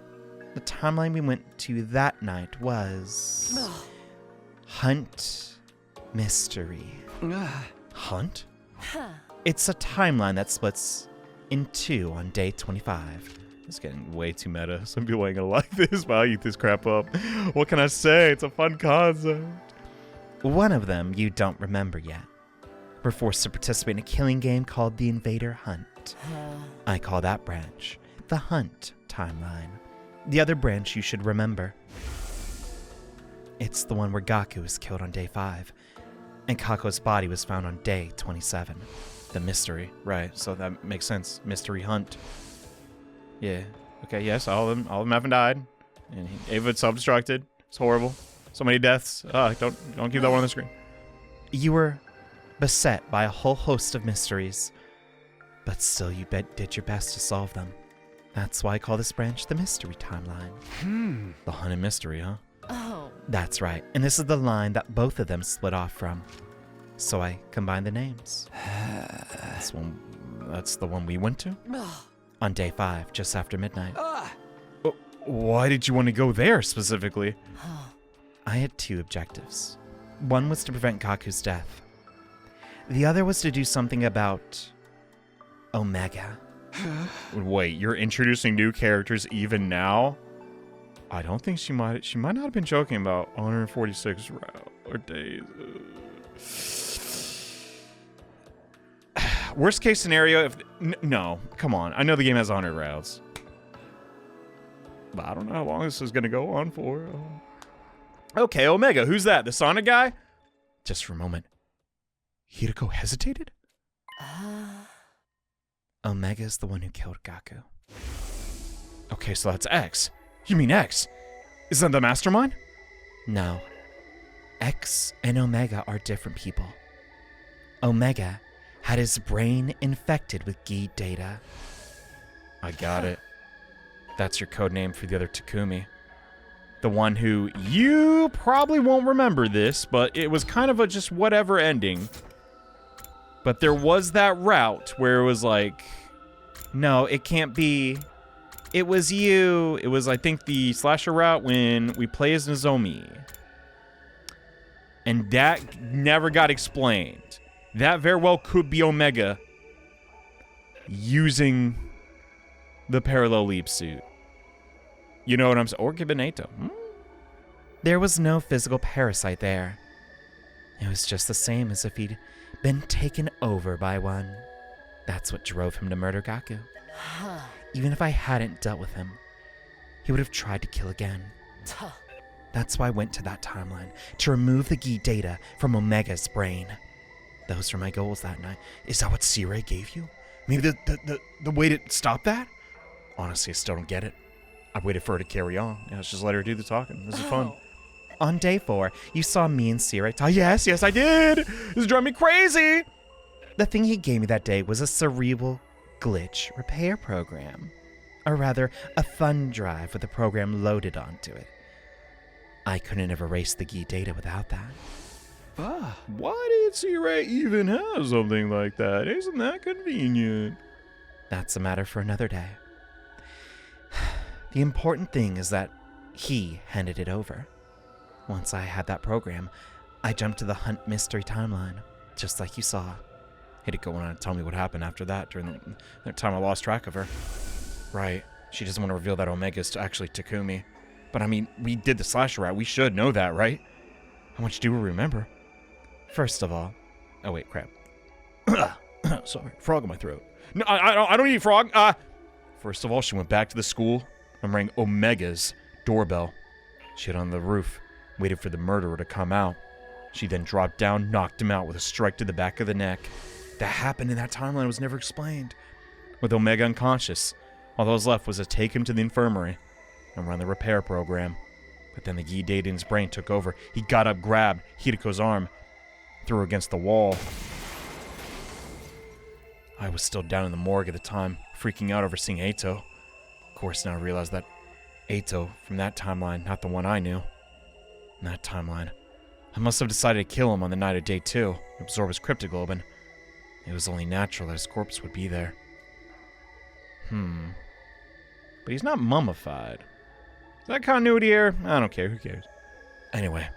The timeline we went to that night was... Hunt Mystery. Hunt? Huh. It's a timeline that splits in 2 on day 25. It's getting way too meta. Some people ain't gonna like this, but I'll eat this crap up. What can I say? It's a fun concept. One of them you don't remember yet. We're forced to participate in a killing game called the Invader Hunt. I call that branch the Hunt timeline. The other branch you should remember. It's the one where Gaku was killed on day 5, and Kako's body was found on day 27. The mystery, right? So that makes sense. Mystery Hunt. Yeah. Okay. Yes. All of them haven't died, and Ava self-destructed. It's horrible. So many deaths. Don't keep that one on the screen. You were beset by a whole host of mysteries, but still you did your best to solve them. That's why I call this branch the Mystery Timeline. The Haunted Mystery, huh? Oh. That's right, and this is the line that both of them split off from. So I combined the names. That's the one we went to? On day 5, just after midnight. Why did you want to go there specifically? I had 2 objectives. One was to prevent Gaku's death. The other was to do something about Omega. Wait, you're introducing new characters even now? I don't think she might not have been joking about 146 or days. Worst case scenario, no, come on. I know the game has 100 routes. But I don't know how long this is going to go on for. Okay, Omega, who's that? The Sonic guy? Just for a moment. Hiruko hesitated? Omega's the one who killed Gaku. Okay, so that's X. You mean X? Is that the mastermind? No. X and Omega are different people. Omega had his brain infected with Gi data. I got it. That's your code name for the other Takumi. The one who, you probably won't remember this, but it was kind of a just whatever ending. But there was that route where it was like, no, it can't be. It was you. It was, I think, the slasher route when we play as Nozomi. And that never got explained. That very well could be Omega using the parallel leap suit. You know what I'm saying? Or Kibaneto. There was no physical parasite there. It was just the same as if he'd been taken over by one. That's what drove him to murder Gaku. Even if I hadn't dealt with him, he would have tried to kill again. That's why I went to that timeline, to remove the Gi data from Omega's brain. Those were my goals that night. Is that what C-Ray gave you? Maybe the way to stop that? Honestly, I still don't get it. I waited for her to carry on. Yeah, let's just let her do the talking. This is fun. On day 4, you saw me and C-Ray talk. Yes, I did. This drove me crazy. The thing he gave me that day was a cerebral glitch repair program. Or rather, a fun drive with the program loaded onto it. I couldn't have erased the Gi data without that. Why did C-Ray even have something like that? Isn't that convenient? That's a matter for another day. The important thing is that he handed it over. Once I had that program, I jumped to the Hunt Mystery Timeline, just like you saw. Hiruko go on and tell me what happened after that during the time I lost track of her. Right, she doesn't want to reveal that Omega's actually Takumi. But I mean, we did the slasher route. We should know that, right? How much do we remember? First of all... Oh, wait, crap. Sorry, frog in my throat. No, I don't eat frog. First of all, she went back to the school and rang Omega's doorbell. She hid on the roof, waited for the murderer to come out. She then dropped down, knocked him out with a strike to the back of the neck. That happened in that timeline was never explained. With Omega unconscious, all that was left was to take him to the infirmary and run the repair program. But then the Gi data in his brain took over. He got up, grabbed Hiruko's arm, threw her against the wall. I was still down in the morgue at the time, freaking out over seeing Eito. Of course, now I realize that Eito from that timeline, not the one I knew. In that timeline, I must have decided to kill him on the night of day 2, and absorb his cryptoglobin. It was only natural that his corpse would be there. But he's not mummified. Is that continuity error? I don't care, who cares? Anyway,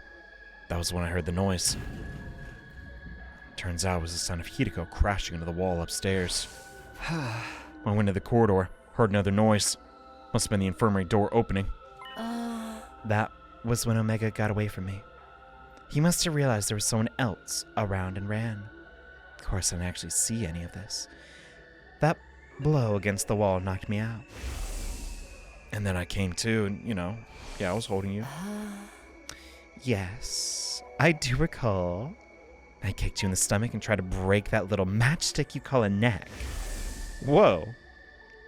that was when I heard the noise. Turns out it was the sound of Hiruko crashing into the wall upstairs. When I went into the corridor, heard another noise. Must have been the infirmary door opening. That was when Omega got away from me. He must have realized there was someone else around and ran. Of course, I didn't actually see any of this. That blow against the wall knocked me out. And then I came to, and, I was holding you. Yes, I do recall. I kicked you in the stomach and tried to break that little matchstick you call a neck. Whoa.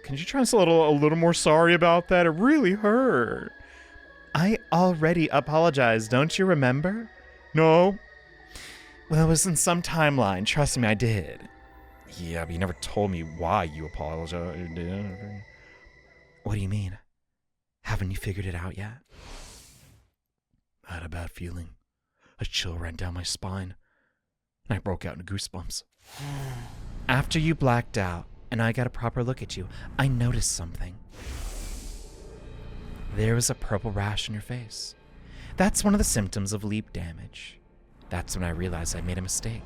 Can you try to say a little more sorry about that? It really hurt. I already apologized, don't you remember? No. Well, it was in some timeline. Trust me, I did. Yeah, but you never told me why you apologized. What do you mean? Haven't you figured it out yet? I had a bad feeling. A chill ran down my spine, and I broke out into goosebumps. After you blacked out, and I got a proper look at you, I noticed something. There was a purple rash on your face. That's one of the symptoms of leap damage. That's when I realized I made a mistake.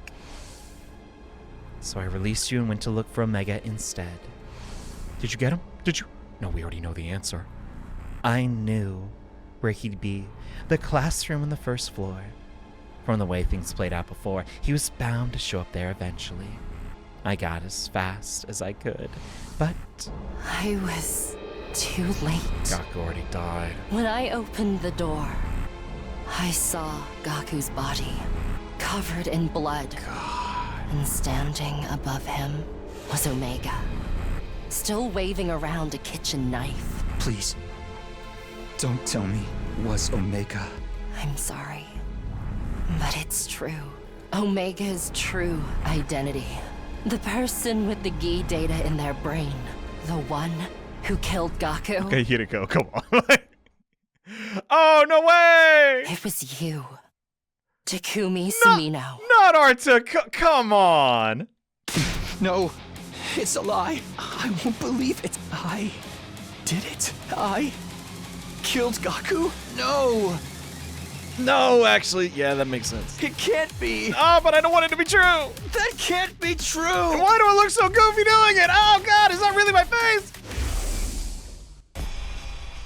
So I released you and went to look for Omega instead. Did you get him? Did you? No, we already know the answer. I knew where he'd be. The classroom on the first floor. From the way things played out before, he was bound to show up there eventually. I got as fast as I could, but... I was too late. Gaku already died. When I opened the door, I saw Gaku's body, covered in blood. God. And standing above him was Omega, still waving around a kitchen knife. Please, don't tell me it was Omega. I'm sorry, but it's true. Omega's true identity. The person with the Gi data in their brain. The one who killed Gaku. Okay, Hiruko, come on. Oh, no way! It was you. Takumi Sumino. Not Arta, come on! No, it's a lie. I won't believe it. I did it. I killed Gaku? No! No, actually, yeah, that makes sense. It can't be. Oh, but I don't want it to be true! That can't be true! Why do I look so goofy doing it? Oh, God, is that really my face?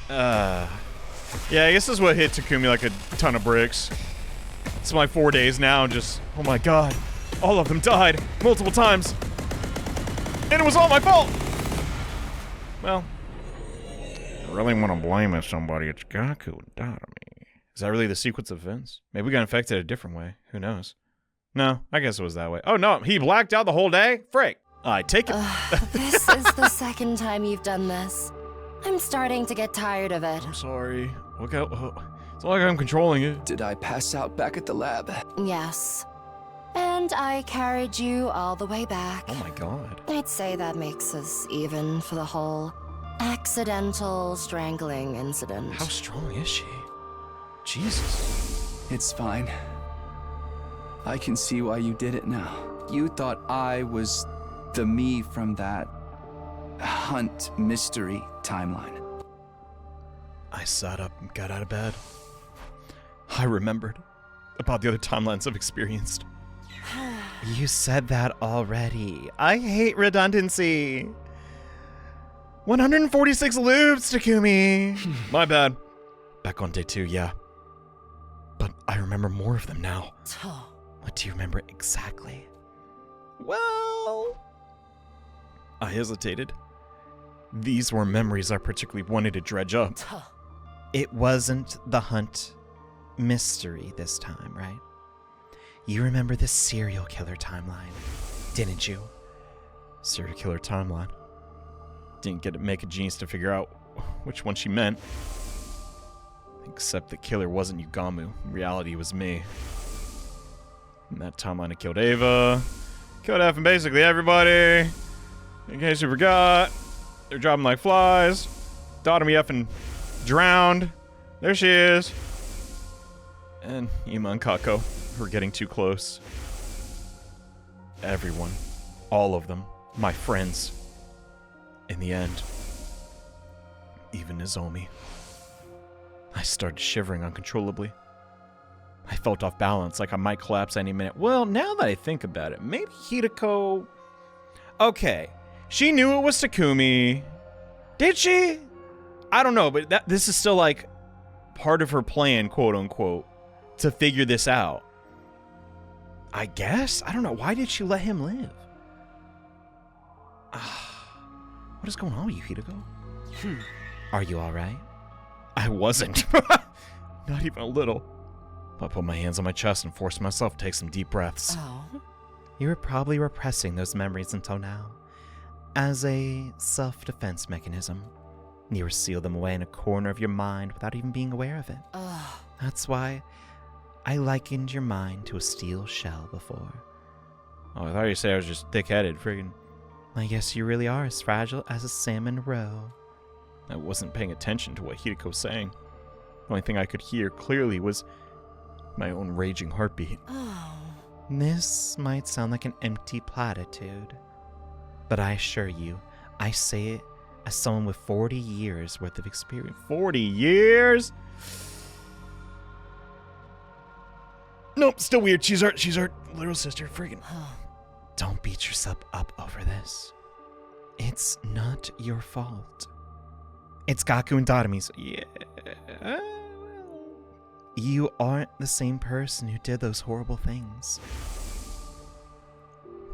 Yeah, I guess this is what hit Takumi like a ton of bricks. It's my 4 days now, just, oh my God. All of them died, multiple times. And it was all my fault! Well, I really want to blame it somebody. It's Gaku who died of me. Is that really the sequence of events? Maybe we got infected a different way. Who knows? No, I guess it was that way. Oh no, he blacked out the whole day? Frick. I take it. This is the second time you've done this. I'm starting to get tired of it. I'm sorry. Look out. It's not like I'm controlling it. Did I pass out back at the lab? Yes. And I carried you all the way back. Oh my God. I'd say that makes us even for the whole accidental strangling incident. How strong is she? Jesus. It's fine. I can see why you did it now. You thought I was the me from that Hunt mystery timeline. I sat up and got out of bed. I remembered about the other timelines I've experienced. You said that already. I hate redundancy. 146 loops, Takumi. My bad. Back on day 2, yeah. But I remember more of them now. What do you remember exactly? Well... I hesitated. These were memories I particularly wanted to dredge up. It wasn't the hunt mystery this time, right? You remember the serial killer timeline, didn't you? Serial killer timeline. Didn't get to make a genius to figure out which one she meant. Except the killer wasn't Yugamu. In reality, it was me. In that timeline, I killed Ava. Killed F and basically everybody. In case you forgot, they're dropping like flies. Daughter me up and drowned. There she is. And Ima and Kako were getting too close. Everyone. All of them. My friends. In the end. Even Nozomi. I started shivering uncontrollably. I felt off balance, like I might collapse any minute. Well, now that I think about it, maybe Hiruko... Okay, she knew it was Takumi. Did she? I don't know, but this is still like part of her plan, quote unquote, to figure this out. I guess? I don't know. Why did she let him live? What is going on with you, Hiruko? Are you alright? I wasn't. Not even a little. I put my hands on my chest and forced myself to take some deep breaths. Oh. You were probably repressing those memories until now. As a self-defense mechanism. You were sealed them away in a corner of your mind without even being aware of it. That's why I likened your mind to a steel shell before. Oh, I thought you said I was just thick-headed, friggin'. I guess you really are as fragile as a salmon roe. I wasn't paying attention to what Hiruko was saying. The only thing I could hear clearly was my own raging heartbeat. This might sound like an empty platitude, but I assure you, I say it as someone with 40 years worth of experience. 40 years? Nope, still weird. She's our little sister. Friggin'. Don't beat yourself up over this. It's not your fault. It's Gaku and Tadami's. Yeah. You aren't the same person who did those horrible things.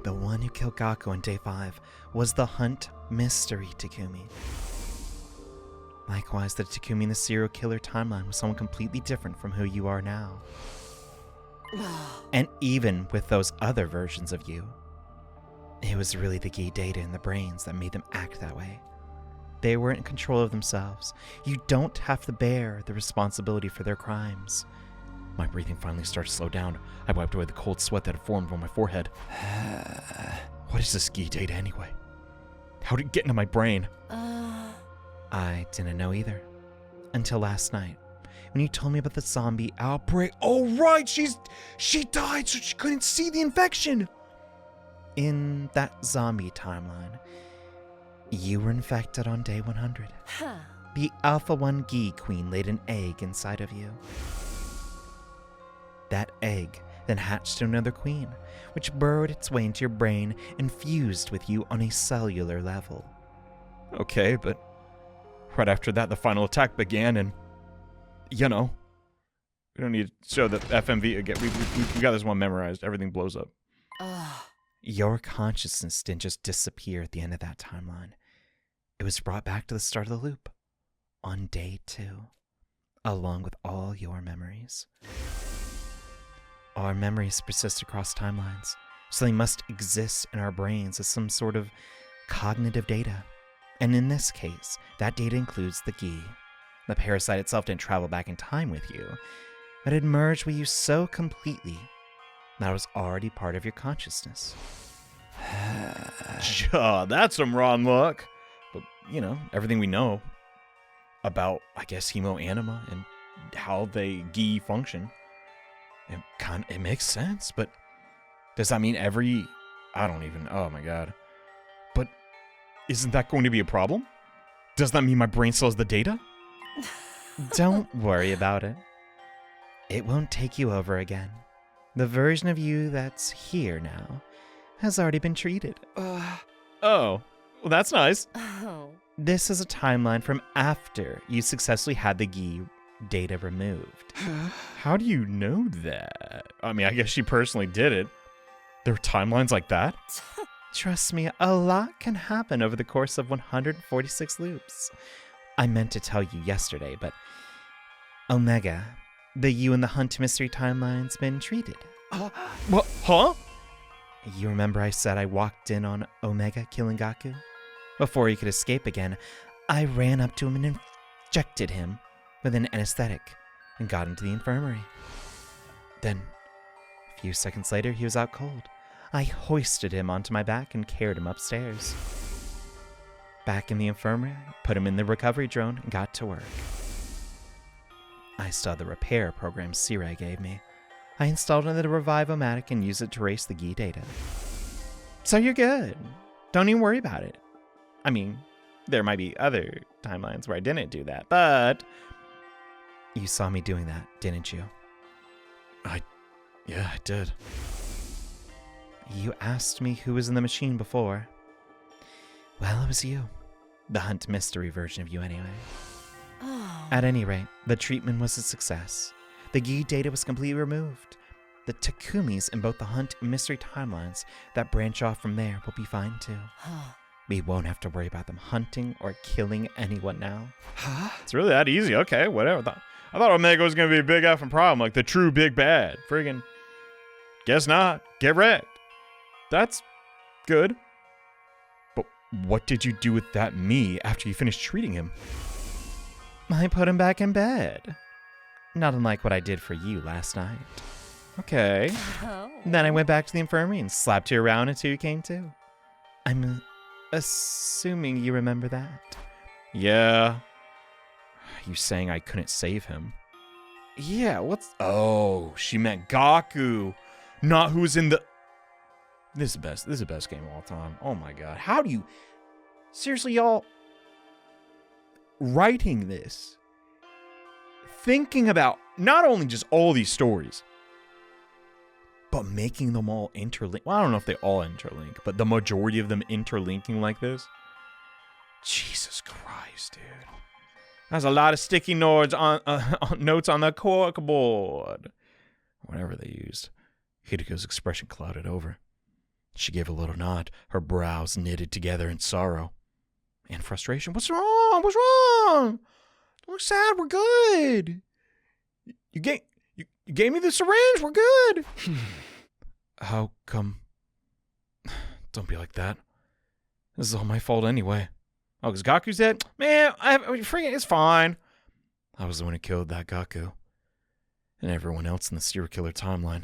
The one who killed Gaku on day 5 was the Hunt Mystery Takumi. Likewise, the Takumi in the serial killer timeline was someone completely different from who you are now. And even with those other versions of you, it was really the Gi data in the brains that made them act that way. They weren't in control of themselves. You don't have to bear the responsibility for their crimes. My breathing finally started to slow down. I wiped away the cold sweat that had formed on my forehead. What is this Gi data anyway? How did it get into my brain? I didn't know either. Until last night, when you told me about the zombie outbreak. Oh right, she died so she couldn't see the infection. In that zombie timeline, you were infected on day 100. The Alpha 1 Gi Queen laid an egg inside of you. That egg then hatched another queen, which burrowed its way into your brain and fused with you on a cellular level. Okay, but right after that, the final attack began, and, you know, we don't need to show the FMV again. We got this one memorized. Everything blows up. Your consciousness didn't just disappear at the end of that timeline. It was brought back to the start of the loop on day 2, along with all your memories. Our memories persist across timelines, so they must exist in our brains as some sort of cognitive data. And in this case, that data includes the Gi. The parasite itself didn't travel back in time with you, but it merged with you so completely that it was already part of your consciousness. That's some wrong luck. But, you know, everything we know about, I guess, hemoanima and how they Gi function, it makes sense, but does that mean oh my god. But isn't that going to be a problem? Does that mean my brain still has the data? Don't worry about it. It won't take you over again. The version of you that's here now has already been treated. Oh, well that's nice. This is a timeline from after you successfully had the Gi data removed. How do you know that? I mean, I guess she personally did it. There were timelines like that? Trust me, a lot can happen over the course of 146 loops. I meant to tell you yesterday, but Omega, the you in the Hunt mystery timeline's been treated. What? Huh? You remember I said I walked in on Omega killing Gaku? Before he could escape again, I ran up to him and injected him with an anesthetic and got into the infirmary. Then, a few seconds later, he was out cold. I hoisted him onto my back and carried him upstairs. Back in the infirmary, I put him in the recovery drone and got to work. I saw the repair program Sirai gave me. I installed it in the Revive-O-Matic and used it to erase the GI data. So you're good. Don't even worry about it. I mean, there might be other timelines where I didn't do that, but you saw me doing that, didn't you? Yeah, I did. You asked me who was in the machine before. Well, it was you. The Hunt mystery version of you anyway. Oh. At any rate, the treatment was a success. The GI data was completely removed. The Takumis in both the Hunt and mystery timelines that branch off from there will be fine too. We won't have to worry about them hunting or killing anyone now. Huh? It's really that easy. Okay, whatever. I thought Omega was going to be a big effing problem, like the true big bad. Friggin'. Guess not. Get wrecked. That's good. But what did you do with that me after you finished treating him? I put him back in bed. Not unlike what I did for you last night. Okay. Oh. Then I went back to the infirmary and slapped you around until you came to. I'm assuming you remember that. Yeah. You saying I couldn't save him? Yeah, what's... Oh, she meant Gaku. Not who's in the... This is the best game of all time. Oh my god. How do you... Seriously, y'all... Writing this... Thinking about not only just all these stories, but making them all interlink. Well, I don't know if they all interlink, but the majority of them interlinking like this. Jesus Christ, dude. That's a lot of sticky notes on notes on the corkboard. Whatever they used. Hiruko's expression clouded over. She gave a little nod, her brows knitted together in sorrow and frustration. What's wrong? What's wrong? Don't look sad. We're good. You gave me the syringe. We're good. How come? Don't be like that. This is all my fault anyway. Oh, because Gaku's dead? Man, it's fine. I was the one who killed that Gaku. And everyone else in the serial killer timeline.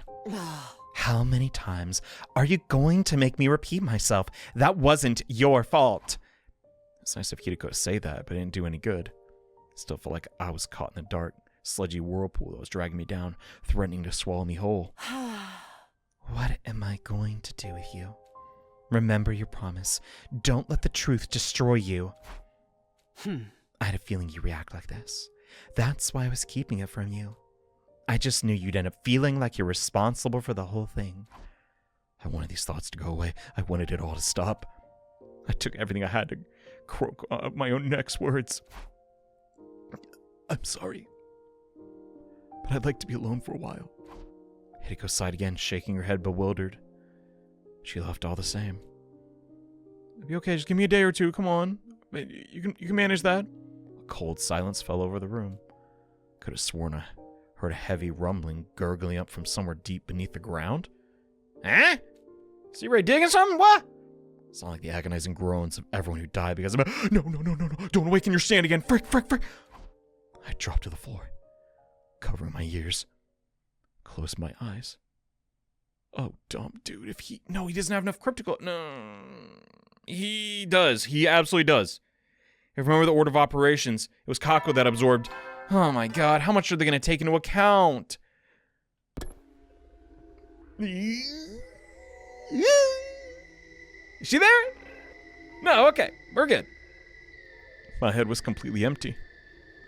How many times are you going to make me repeat myself? That wasn't your fault. It's nice of Hiruko to say that, but it didn't do any good. Still felt like I was caught in the dark, sludgy whirlpool that was dragging me down, threatening to swallow me whole. What am I going to do with you? Remember your promise. Don't let the truth destroy you. I had a feeling you'd react like this. That's why I was keeping it from you. I just knew you'd end up feeling like you're responsible for the whole thing. I wanted these thoughts to go away. I wanted it all to stop. I took everything I had to croak my own next words. I'm sorry, but I'd like to be alone for a while. Hideko sighed again, shaking her head bewildered. She left all the same. It'll be okay, just give me a day or two, come on. You can manage that. A cold silence fell over the room. Could have sworn I heard a heavy rumbling gurgling up from somewhere deep beneath the ground. Eh? See Ray digging something? What? Sound like the agonizing groans of everyone who died because of it. No, don't awaken your stand again. Frick. I dropped to the floor, covering my ears, closed my eyes. Oh, dumb dude. No, he doesn't have enough cryptical. No, he does. He absolutely does. If you remember the order of operations, it was Kako that absorbed. Oh my god, how much are they going to take into account? Is she there? No, okay, we're good. My head was completely empty.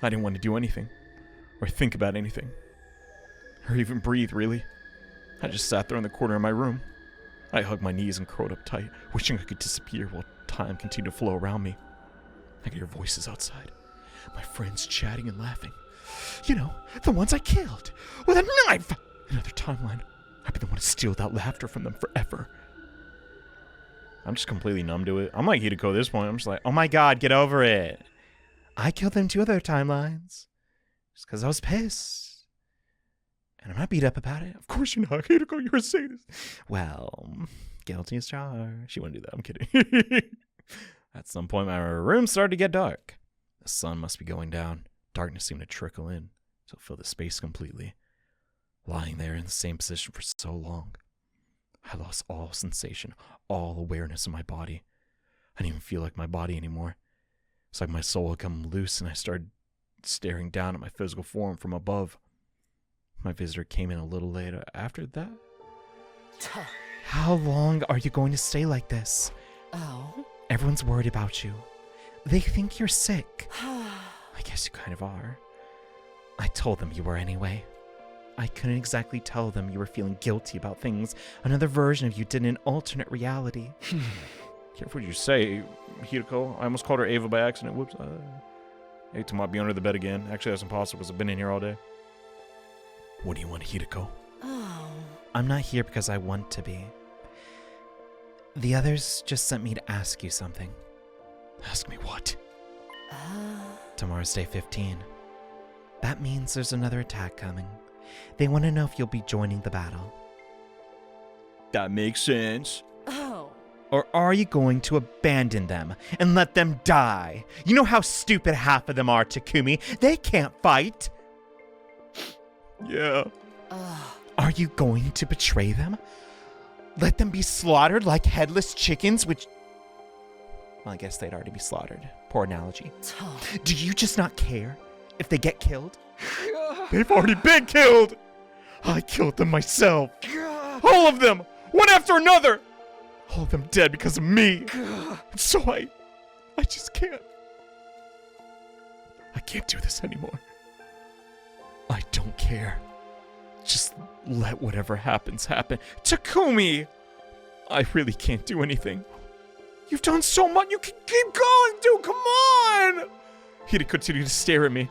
I didn't want to do anything, or think about anything, or even breathe, really. I just sat there in the corner of my room. I hugged my knees and curled up tight, wishing I could disappear while time continued to flow around me. I could hear voices outside, my friends chatting and laughing. You know, the ones I killed with a knife. Another timeline. I'd be the one to steal that laughter from them forever. I'm just completely numb to it. I'm like Hiruko at this point. I'm just like, oh my god, get over it. I killed them 2 other timelines. Just because I was pissed. And I'm not beat up about it. Of course you're not, Hiruko. You're a sadist. Well, guilty as charged. She wouldn't do that. I'm kidding. At some point, my room started to get dark. The sun must be going down. Darkness seemed to trickle in to fill the space completely. Lying there in the same position for so long, I lost all sensation, all awareness of my body. I didn't even feel like my body anymore. It's like my soul had come loose and I started staring down at my physical form from above. My visitor came in a little later after that. How long are you going to stay like this? Oh? Everyone's worried about you. They think you're sick. I guess you kind of are. I told them you were anyway. I couldn't exactly tell them you were feeling guilty about things another version of you did in an alternate reality. Careful what you say, Hiruko. I almost called her Ava by accident. Whoops. Ava might be under the bed again. Actually, that's impossible because I've been in here all day. What do you want, Hiruko? Oh. I'm not here because I want to be. The others just sent me to ask you something. Ask me what? Tomorrow's day 15. That means there's another attack coming. They want to know if you'll be joining the battle. That makes sense. Oh. Or are you going to abandon them and let them die? You know how stupid half of them are, Takumi. They can't fight. Yeah. Are you going to betray them? Let them be slaughtered like headless chickens, which... Well, I guess they'd already be slaughtered. Poor analogy. Do you just not care if they get killed? They've already been killed. I killed them myself. All of them. One after another. All of them dead because of me. So I just can't. I can't do this anymore. I don't care. Just let whatever happens happen. Takumi! I really can't do anything. You've done so much. You can keep going, dude. Come on! He'd continue to stare at me.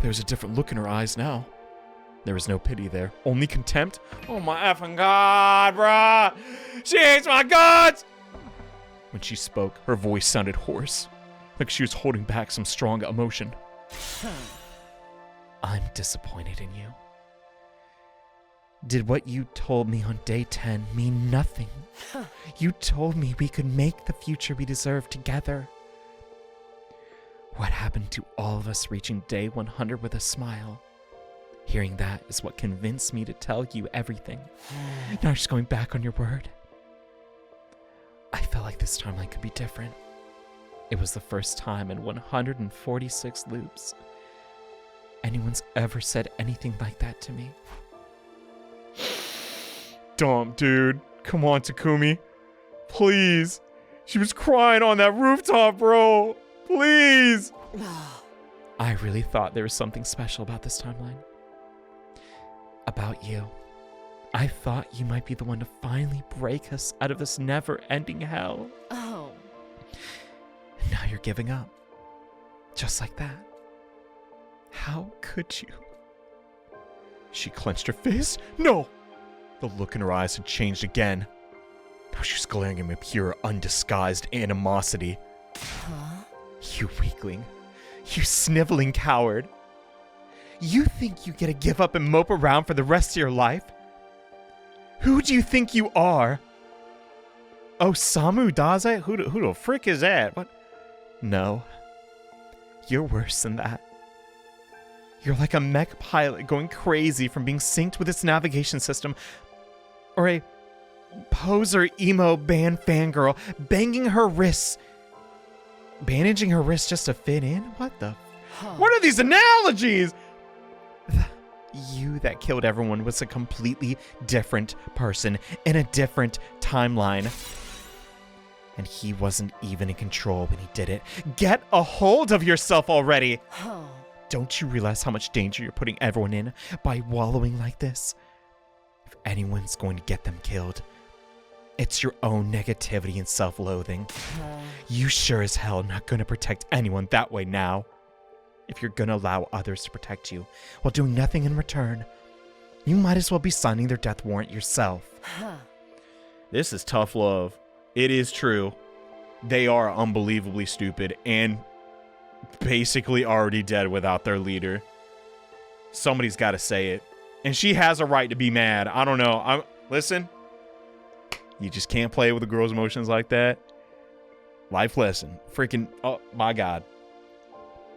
There was a different look in her eyes now. There was no pity there. Only contempt. Oh my effing god, bruh! She hates my guts! When she spoke, her voice sounded hoarse, like she was holding back some strong emotion. I'm disappointed in you. Did what you told me on day 10 mean nothing? You told me we could make the future we deserve together. What happened to all of us reaching day 100 with a smile? Hearing that is what convinced me to tell you everything. Now you're just going back on your word. I felt like this timeline could be different. It was the first time in 146 loops anyone's ever said anything like that to me. Dumb, dude. Come on, Takumi. Please. She was crying on that rooftop, bro. Please. I really thought there was something special about this timeline. About you. I thought you might be the one to finally break us out of this never-ending hell. Oh. And now you're giving up. Just like that. How could you? She clenched her fist. No! The look in her eyes had changed again. Now she was glaring at me with pure, undisguised animosity. Huh? You weakling. You sniveling coward. You think you get to give up and mope around for the rest of your life? Who do you think you are? Osamu Daze? Who the frick is that? What? No. You're worse than that. You're like a mech pilot going crazy from being synced with its navigation system. Or a poser emo band fangirl banging her wrists. Bandaging her wrists just to fit in? What the? What are these analogies? You that killed everyone was a completely different person in a different timeline. And he wasn't even in control when he did it. Get a hold of yourself already! Don't you realize how much danger you're putting everyone in by wallowing like this? If anyone's going to get them killed, it's your own negativity and self-loathing. You sure as hell not going to protect anyone that way now. If you're gonna allow others to protect you while doing nothing in return, you might as well be signing their death warrant yourself. This is tough love. It is true. They are unbelievably stupid and basically already dead without their leader. Somebody's got to say it. And she has a right to be mad. I don't know. Listen, you just can't play with a girl's emotions like that. Life lesson. Freaking, oh my God.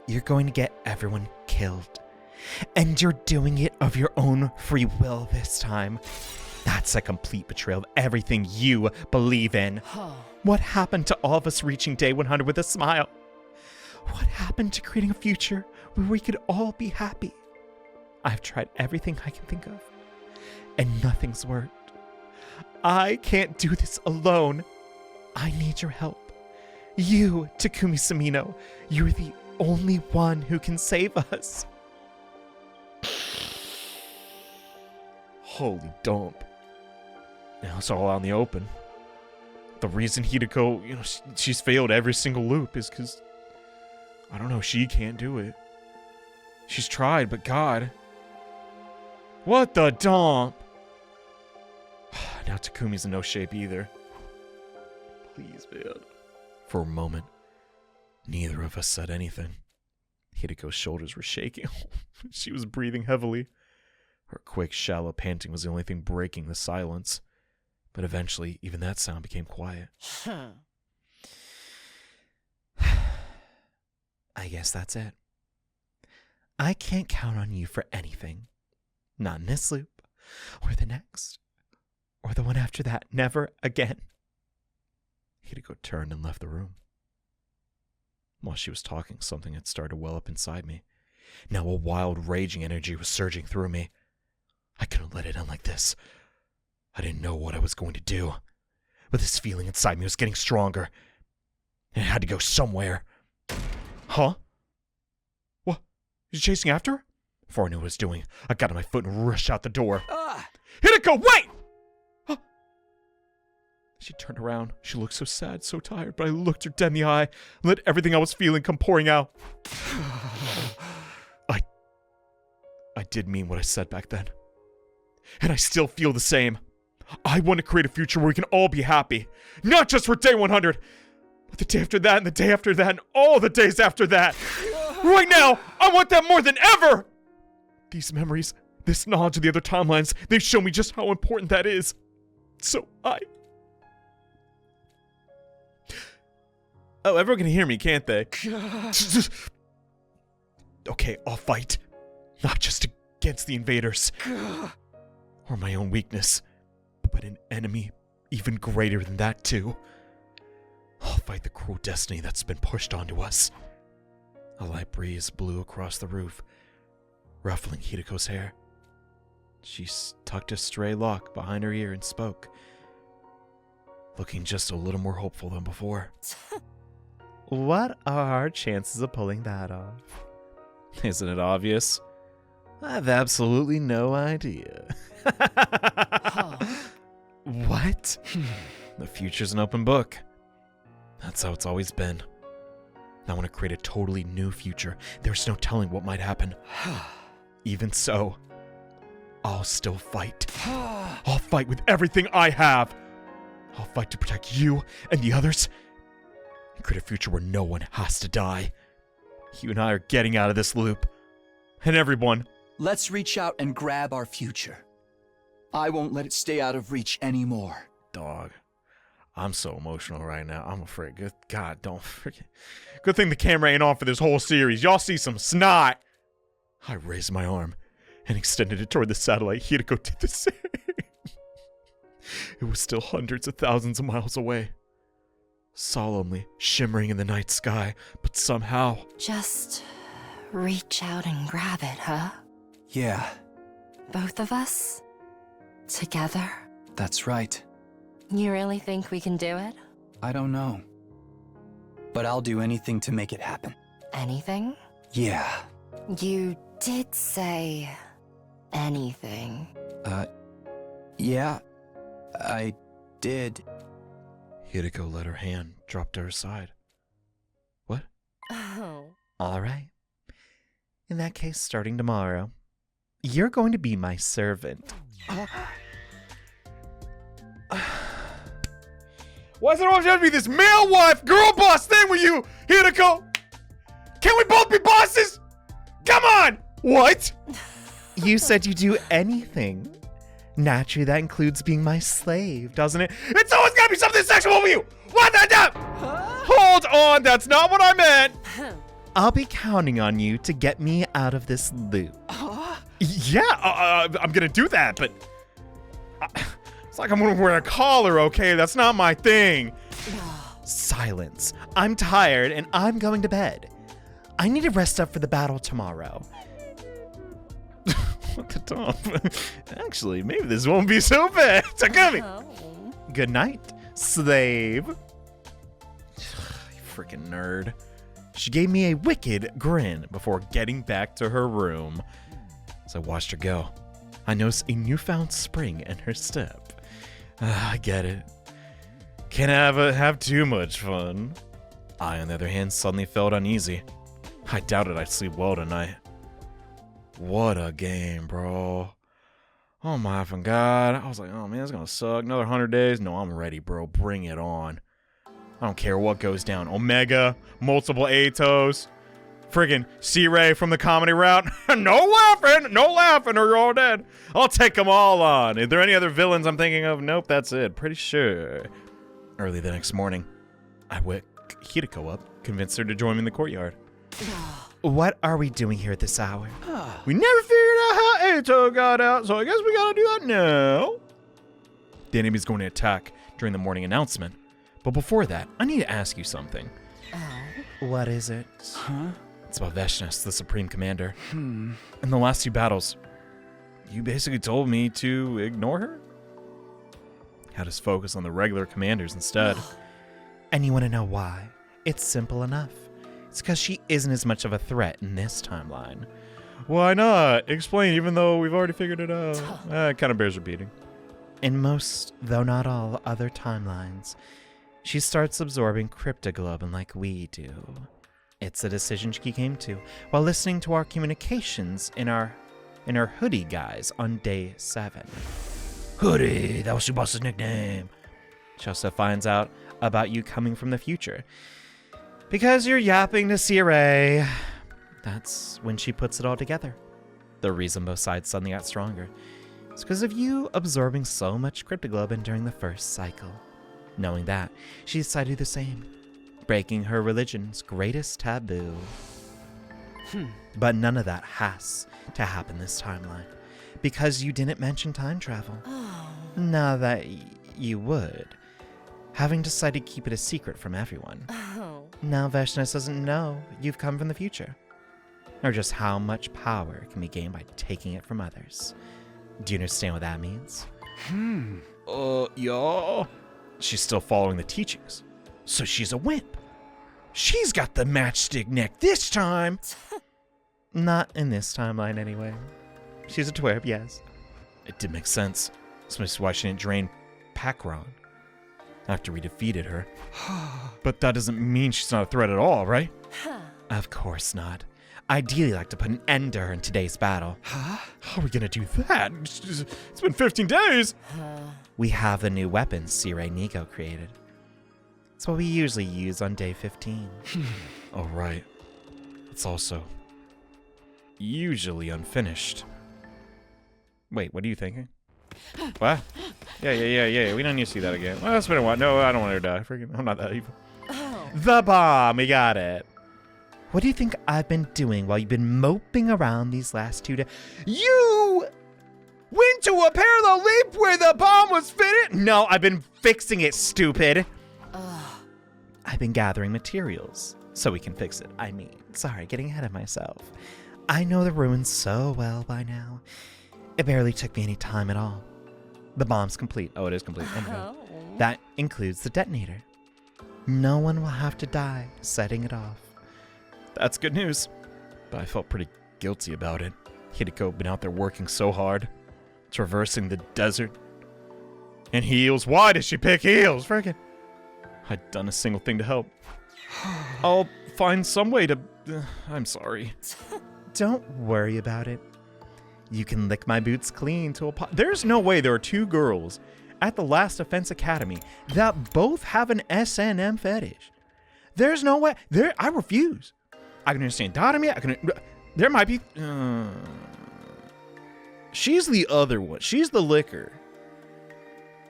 You're going to get everyone killed. And you're doing it of your own free will this time. That's a complete betrayal of everything you believe in. What happened to all of us reaching day 100 with a smile? What happened to creating a future where we could all be happy? I've tried everything I can think of, and nothing's worked. I can't do this alone. I need your help. You, Takumi Samino, you're the only one who can save us. Holy dump. Now it's all out in the open. The reason Hiruko, she's failed every single loop is because, I don't know, she can't do it. She's tried, but God. What the dump? Now Takumi's in no shape either. Please, man. For a moment, neither of us said anything. Hiruko's shoulders were shaking. She was breathing heavily. Her quick, shallow panting was the only thing breaking the silence. But eventually, even that sound became quiet. I guess that's it. I can't count on you for anything. Not in this loop, or the next, or the one after that. Never again. Hiruko turned and left the room. While she was talking, something had started to well up inside me. Now a wild, raging energy was surging through me. I couldn't let it end like this. I didn't know what I was going to do, but this feeling inside me was getting stronger, and it had to go somewhere. Huh? What? Is he chasing after her? Before I knew what I was doing, I got on my foot and rushed out the door. Hiruko, wait! Huh? She turned around. She looked so sad, so tired, but I looked her dead in the eye and let everything I was feeling come pouring out. I did mean what I said back then. And I still feel the same. I want to create a future where we can all be happy. Not just for day 100, but the day after that, and the day after that, and all the days after that. Right now, I want that more than ever! These memories, this knowledge of the other timelines, they've shown me just how important that is. So Oh, everyone can hear me, can't they? Okay, I'll fight. Not just against the invaders. Or my own weakness. But an enemy even greater than that, too. I'll fight the cruel destiny that's been pushed onto us. A light breeze blew across the roof, ruffling Hiruko's hair. She tucked a stray lock behind her ear and spoke, looking just a little more hopeful than before. What are our chances of pulling that off? Isn't it obvious? I've absolutely no idea. What? The future's an open book. That's how it's always been. I want to create a totally new future. There's no telling what might happen. Even so, I'll still fight. I'll fight with everything I have. I'll fight to protect you and the others and create a future where no one has to die. You and I are getting out of this loop. And everyone. Let's reach out and grab our future. I won't let it stay out of reach anymore. Dog, I'm so emotional right now. I'm afraid. Good God, don't freaking. Good thing the camera ain't on for this whole series. Y'all see some snot. I raised my arm and extended it toward the satellite. Hiruko did the same. It was still hundreds of thousands of miles away. Solemnly shimmering in the night sky, but somehow. Just reach out and grab it, huh? Yeah, Both of us? Together? that's right. You really think we can do it? I don't know. But I'll do anything to make it happen. Anything? Yeah. You did say anything. Yeah, I did. Hiruko let her hand drop to her side. What? Oh. All right. In that case, starting tomorrow, you're going to be my servant. Why is it always have to be this male wife, girl boss thing with you, Hiruko? Can we both be bosses? Come on! What? You said you'd do anything. Naturally, that includes being my slave, doesn't it? It's always gotta be something sexual with you! What the? Hold on, that's not what I meant! I'll be counting on you to get me out of this loop. Yeah, I'm gonna do that, but... it's like I'm gonna wear a collar, okay? That's not my thing. Silence. I'm tired and I'm going to bed. I need to rest up for the battle tomorrow. What the dump? Actually, maybe this won't be so bad. Takumi! Good night, slave. You freaking nerd. She gave me a wicked grin before getting back to her room. As I watched her go, I noticed a newfound spring in her step. I get it. Can't have too much fun. I, on the other hand, suddenly felt uneasy. I doubted I'd sleep well tonight. What a game, bro. Oh my effing god. I was like, oh man, it's gonna suck. Another 100 days? No, I'm ready, bro. Bring it on. I don't care what goes down. Omega, multiple Atos, friggin' C-Ray from the comedy route. No laughing, or you're all dead. I'll take them all on. Are there any other villains I'm thinking of? Nope, that's it. Pretty sure. Early the next morning, I woke Hiruko up, convinced her to join me in the courtyard. What are we doing here at this hour? We never figured out how Ato got out, so I guess we gotta do that now. The enemy's going to attack during the morning announcement. But before that, I need to ask you something. What is it? It's about Veshnas, the Supreme Commander. In the last two battles, you basically told me to ignore her? Had us focus on the regular commanders instead. And you want to know why? It's simple enough. It's because she isn't as much of a threat in this timeline. Why not? Explain, even though we've already figured it out. It kind of bears repeating. In most, though not all, other timelines, she starts absorbing cryptoglobin like we do. It's a decision she came to while listening to our communications in our hoodie guys on day 7. Hoodie, that was your boss's nickname. She also finds out about you coming from the future. Because you're yapping to C-Ray. That's when she puts it all together. The reason both sides suddenly got stronger is because of you absorbing so much cryptoglobin during the first cycle. Knowing that, she decided to do the same, breaking her religion's greatest taboo. But none of that has to happen this timeline, because you didn't mention time travel. Now that you would, having decided to keep it a secret from everyone. Now Veshnas doesn't know you've come from the future, or just how much power can be gained by taking it from others. Do you understand what that means? Yeah. She's still following the teachings, so she's a wimp. She's got the matchstick neck this time. Not in this timeline, anyway. She's a twerp, yes. It did make sense. That's why she didn't drain Pakron after we defeated her. But that doesn't mean she's not a threat at all, right? Of course not. Ideally like to put an end to her in today's battle. How are we gonna do that? It's been 15 days. We have the new weapons C-Ray Nico created. It's what we usually use on day 15. Oh, right. It's also usually unfinished. Wait, what are you thinking? What? Yeah. We don't need to see that again. Well, that's been a while. No, I don't want her to die. Freaking, I'm not that evil. The bomb, we got it. What do you think I've been doing while you've been moping around these last 2 days? You went to a parallel leap where the bomb was fitted? No, I've been fixing it, stupid. I've been gathering materials so we can fix it. I mean, sorry, getting ahead of myself. I know the ruins so well by now. It barely took me any time at all. The bomb's complete. Oh, it is complete. That includes the detonator. No one will have to die setting it off. That's good news. But I felt pretty guilty about it. Hiruko been out there working so hard, traversing the desert. And heels. Why did she pick heels? Freaking. I'd done a single thing to help. I'll find some way to... I'm sorry. Don't worry about it. You can lick my boots clean to a pot. There's no way there are two girls at the Last Defense Academy that both have an S&M fetish. There's no way. I refuse. I can understand Tatami. There might be. She's the other one. She's the licker.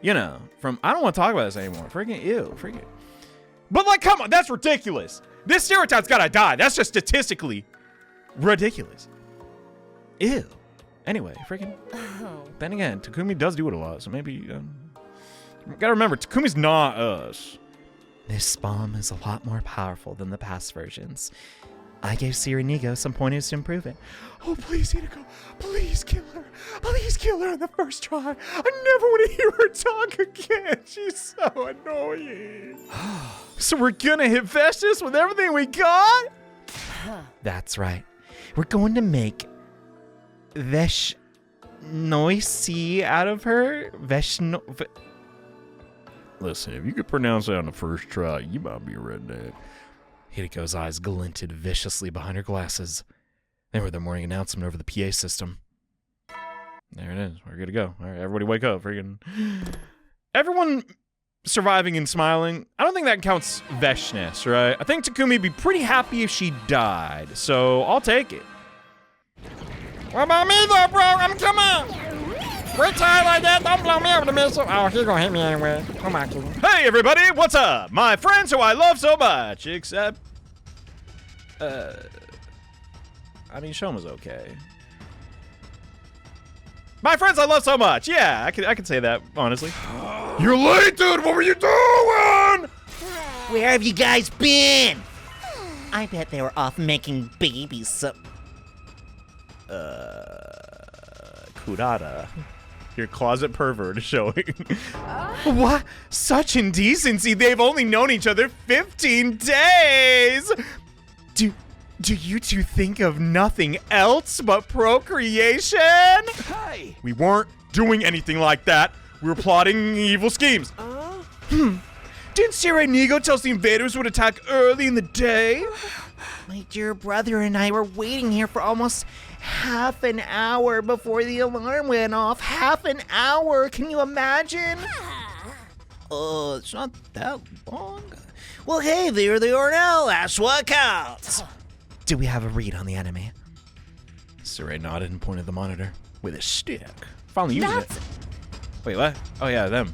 You know, I don't want to talk about this anymore. Freaking ew. Freaking. But like, come on, that's ridiculous. This stereotype's gotta die. That's just statistically ridiculous. Ew. Anyway, freaking. Then again, Takumi does do it a lot, so maybe. Gotta remember, Takumi's not us. This bomb is a lot more powerful than the past versions. I gave Sirenigo some pointers to improve it. Oh, please, Hiruko. Please kill her. Please kill her on the first try. I never want to hear her talk again. She's so annoying. So we're gonna hit Vestus with everything we got? That's right. We're going to make Noisy out of her. Listen, if you could pronounce that on the first try, you might be a redneck. Hiruko's eyes glinted viciously behind her glasses. They were the morning announcement over the PA system. There it is. We're good to go. All right, everybody wake up. Freaking. Everyone surviving and smiling. I don't think that counts Veshness, right? I think Takumi would be pretty happy if she died, so I'll take it. What about me though, bro? I'm coming. We're tired like that. Don't blow me over the missile. Oh, he's gonna hit me anyway. Come on, kid. Hey, everybody. What's up? My friends who I love so much. Except, I mean, Shoma's okay. My friends I love so much. Yeah, I can say that, honestly. You're late, dude. What were you doing? Where have you guys been? I bet they were off making babies. Kurata. Your closet pervert is showing. What? Such indecency. They've only known each other 15 days. Do you two think of nothing else but procreation? Hey! We weren't doing anything like that. We were plotting evil schemes. Didn't Sirenigo tell us the invaders would attack early in the day? My dear brother and I were waiting here for almost half an hour before the alarm went off. Half an hour, can you imagine? It's not that long. Well, hey, there they are now. That's what counts. Do we have a read on the enemy? Saray nodded and pointed the monitor with his stick. Finally using it. Wait, what? Oh yeah, them.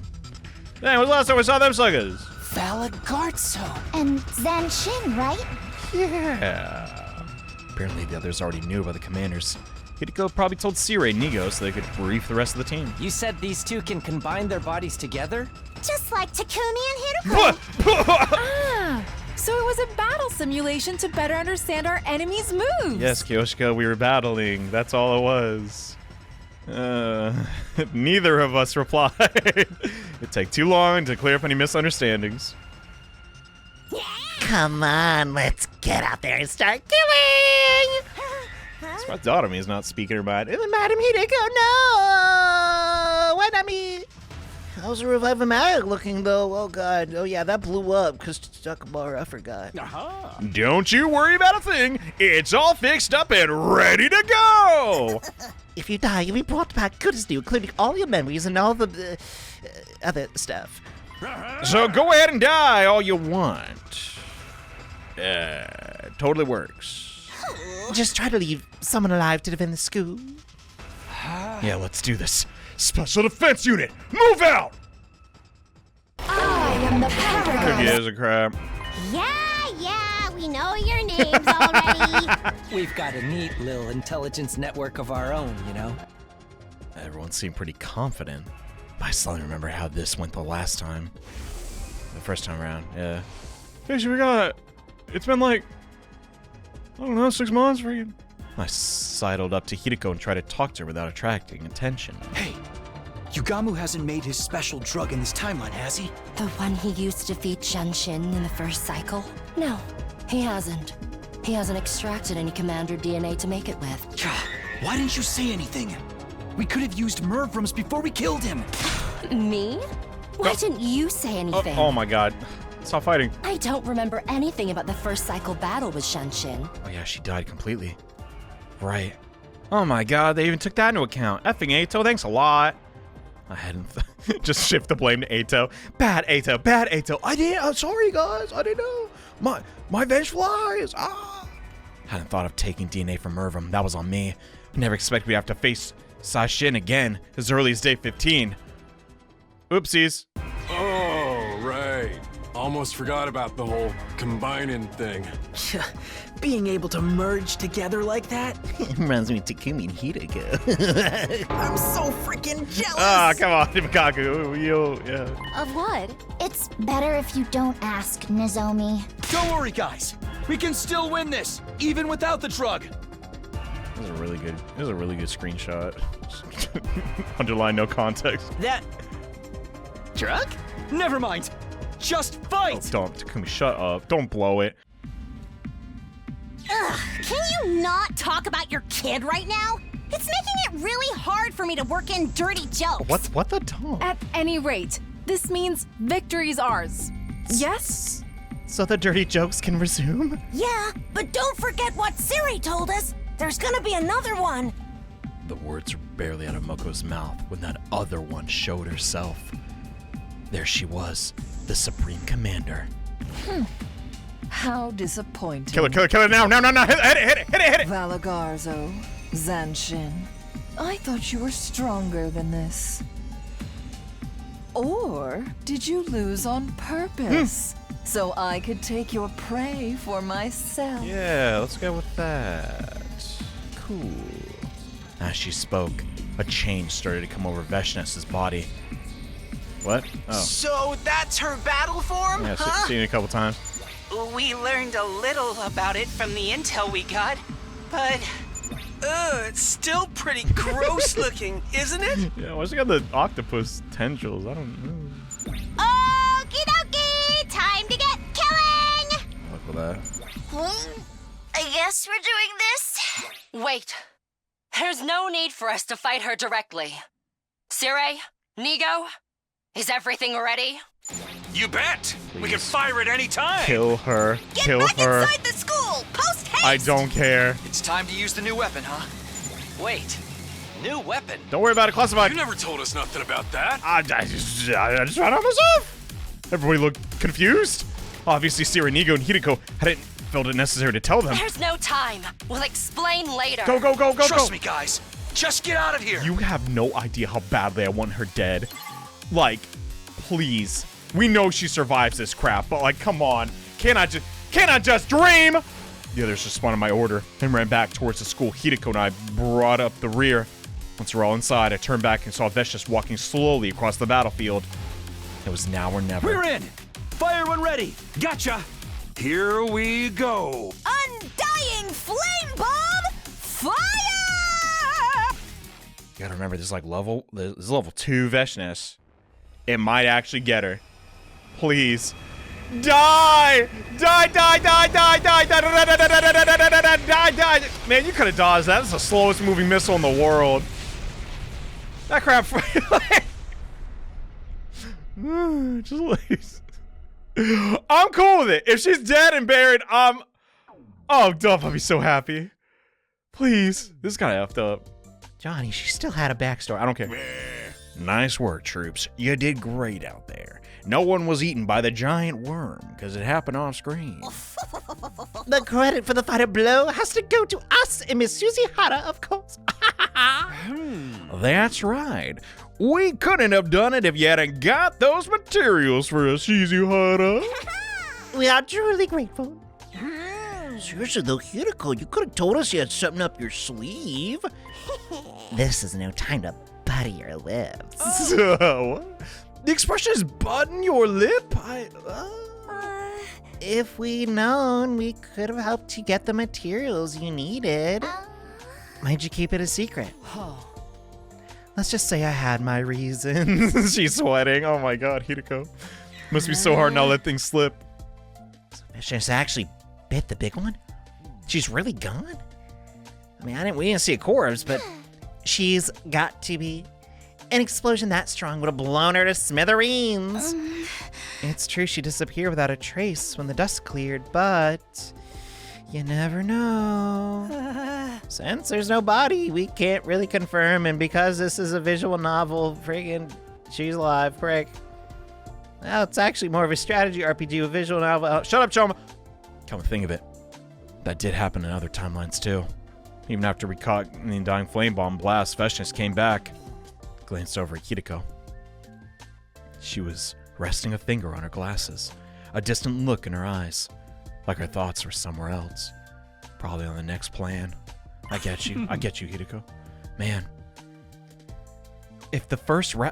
Dang, when was the last time we saw them suckers? Valagartso. And Zanshin, right? Yeah. Apparently the others already knew about the commanders. Hiruko probably told Sirenigo so they could brief the rest of the team. You said these two can combine their bodies together? Just like Takumi and Hiruko. So it was a battle simulation to better understand our enemy's moves. Yes, Kyoshika, we were battling. That's all it was. Neither of us replied. It'd take too long to clear up any misunderstandings. Come on, let's get out there and start killing! That's why Tatami is not speaking her mind. Madam Hideko, no! What, I mean? How's the revival mag looking, though? Oh, God. Oh, yeah, that blew up because Takamura, I forgot. Don't you worry about a thing. It's all fixed up and ready to go! If you die, you'll be brought back good as new, including all your memories and all the other stuff. So go ahead and die all you want. Totally works. Just try to leave someone alive to defend the school. Yeah, let's do this. Special Defense Unit, move out! I am the Paragon. Who gives a crap? Yeah, we know your names already. We've got a neat little intelligence network of our own, you know? Everyone seemed pretty confident. I still remember how this went the last time. The first time around, yeah. Hey, we got it. It's been like, I don't know, 6 months for you. I sidled up to Hiruko and tried to talk to her without attracting attention. Hey, Yugamu hasn't made his special drug in this timeline, has he? The one he used to defeat Genshin in the first cycle? No, he hasn't. He hasn't extracted any commander DNA to make it with. Why didn't you say anything? We could have used Mervrams before we killed him. Me? Why didn't you say anything? Oh my god. Stop fighting. I don't remember anything about the first cycle battle with Genshin. Oh yeah, she died completely. Right. Oh my god, they even took that into account. Effing Ato, thanks a lot. I hadn't just shift the blame to Ato. Bad Ato, bad Ato. I'm sorry guys, I didn't know. My vengeful eyes. Hadn't thought of taking DNA from Mervum. That was on me. I never expected we'd have to face Sashin again as early as day 15. Oopsies. Oh, right. Almost forgot about the whole combining thing. Being able to merge together like that? Reminds me of Takumi and Hiruko. I'm so freaking jealous! Ah, come on, Mikaku. Yeah. Of what? It's better if you don't ask, Nozomi. Don't worry, guys. We can still win this, even without the drug. This is a really good screenshot. Underline no context. That... drug? Never mind. Just fight! Oh, don't, Takumi, shut up. Don't blow it. Ugh, can you not talk about your kid right now? It's making it really hard for me to work in dirty jokes. What the tongue? At any rate, this means victory's ours. Yes? So the dirty jokes can resume? Yeah, but don't forget what Siri told us. There's gonna be another one. The words were barely out of Moko's mouth when that other one showed herself. There she was, the Supreme Commander. How disappointing. Kill her now, hit it! Valagarzo, Zanshin. I thought you were stronger than this. Or did you lose on purpose? So I could take your prey for myself. Yeah, let's go with that. Cool. As she spoke, a change started to come over Veshness's body. What? Oh. So that's her battle form, Yeah, huh? seen it a couple times. We learned a little about it from the intel we got, but... it's still pretty gross looking, isn't it? Yeah, why's she got the octopus tendrils? I don't know. Okie dokie! Time to get killing! Look at that. I guess we're doing this. Wait. There's no need for us to fight her directly. Sire, Nigo, is everything ready? You bet! We can fire at any time! Kill her. Get Kill back her. inside the school! Post haste! I don't care. It's time to use the new weapon, huh? Wait, new weapon? Don't worry about it, classified. You never told us nothing about that. I just found out myself. Everybody looked confused. Obviously, Siri, Nigo, and Hiruko hadn't felt it necessary to tell them. There's no time. We'll explain later. Go. Trust me, guys. Just get out of here. You have no idea how badly I want her dead. Like, please. We know she survives this crap, but like, come on. Can I just dream? The others responded to my order and ran back towards the school. Hiruko and I brought up the rear. Once we're all inside, I turned back and saw Veshness walking slowly across the battlefield. It was now or never. We're in. Fire when ready. Gotcha! Here we go! Undying flame bomb! Fire! You gotta remember, this is level 2 Veshness. It might actually get her. Please. Die! Die! Man, you could have dodged that. That's the slowest moving missile in the world. That crap. Just leaves. I'm cool with it. If she's dead and buried, oh, Duff, I'll be so happy. Please. This is kind of effed up. Johnny, she still had a backstory. I don't care. Nice work, troops. You did great out there. No one was eaten by the giant worm, because it happened off screen. The credit for the final blow has to go to us and Miss Susie Hara, of course. That's right. We couldn't have done it if you hadn't got those materials for us, Shizuhara. We are truly grateful. Seriously though, Hiruko, you could have told us you had something up your sleeve. This is no time to butter your lips. What? The expression is button your lip? If we'd known, we could have helped you get the materials you needed. Why'd you keep it a secret? Let's just say I had my reasons. She's sweating. Oh my god, Hiruko. Must be so hard not to let things slip. She's actually bit the big one? She's really gone? I mean, we didn't see a corpse, but she's got to be. An explosion that strong would have blown her to smithereens. It's true she disappeared without a trace when the dust cleared, but You never know. Since there's no body, we can't really confirm, and because this is a visual novel, friggin' she's alive, prick. Well, it's actually more of a strategy RPG with visual novel. Oh, shut up, Choma! Come to think of it, that did happen in other timelines too. Even after we caught the Undying Flame Bomb blast, Veshnius came back. Glanced over at Hiruko. She was resting a finger on her glasses, a distant look in her eyes, like her thoughts were somewhere else. Probably on the next plan. I get you. I get you, Hiruko. Man. If the first man.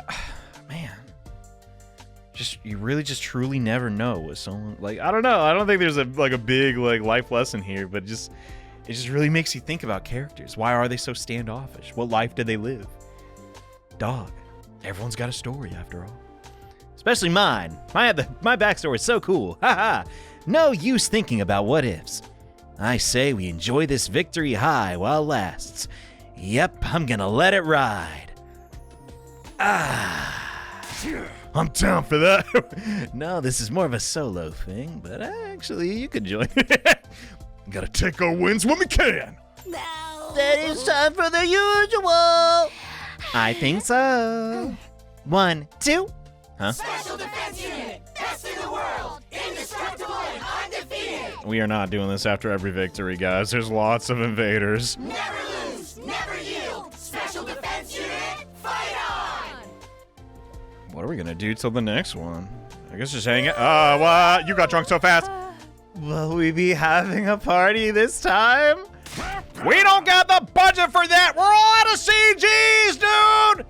You really just truly never know with someone. Like, I don't know. I don't think there's a big life lesson here, but it just really makes you think about characters. Why are they so standoffish? What life did they live? Dog. Everyone's got a story after all. Especially mine. My backstory is so cool. Haha. No use thinking about what ifs. I say we enjoy this victory high while it lasts. Yep, I'm gonna let it ride. I'm down for that. No, this is more of a solo thing, but actually you could join. Gotta take our wins when we can. No. That is time for the usual. I think so. 1, 2. Huh? Special Defense Unit, best in the world, indestructible and undefeated. We are not doing this after every victory, guys. There's lots of invaders. Never lose, never yield. Special Defense Unit, fight on! What are we gonna do till the next one? I guess just hang out. What? You got drunk so fast. Will we be having a party this time? We don't got the budget for that. We're all out of CGs, dude.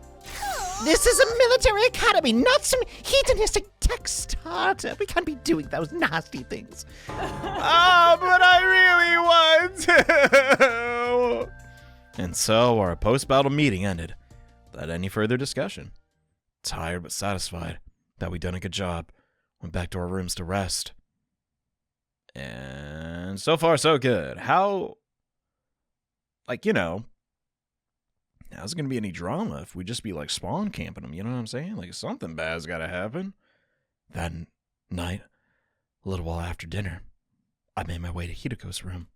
This is a military academy, not some hedonistic tech startup. We can't be doing those nasty things. Oh, but I really want to. And so our post-battle meeting ended without any further discussion. Tired but satisfied that we'd done a good job, went back to our rooms to rest. And so far, so good. How, how's it gonna be any drama if we just be spawn camping them? You know what I'm saying? Something bad's gotta happen. That night, a little while after dinner, I made my way to Hiruko's room.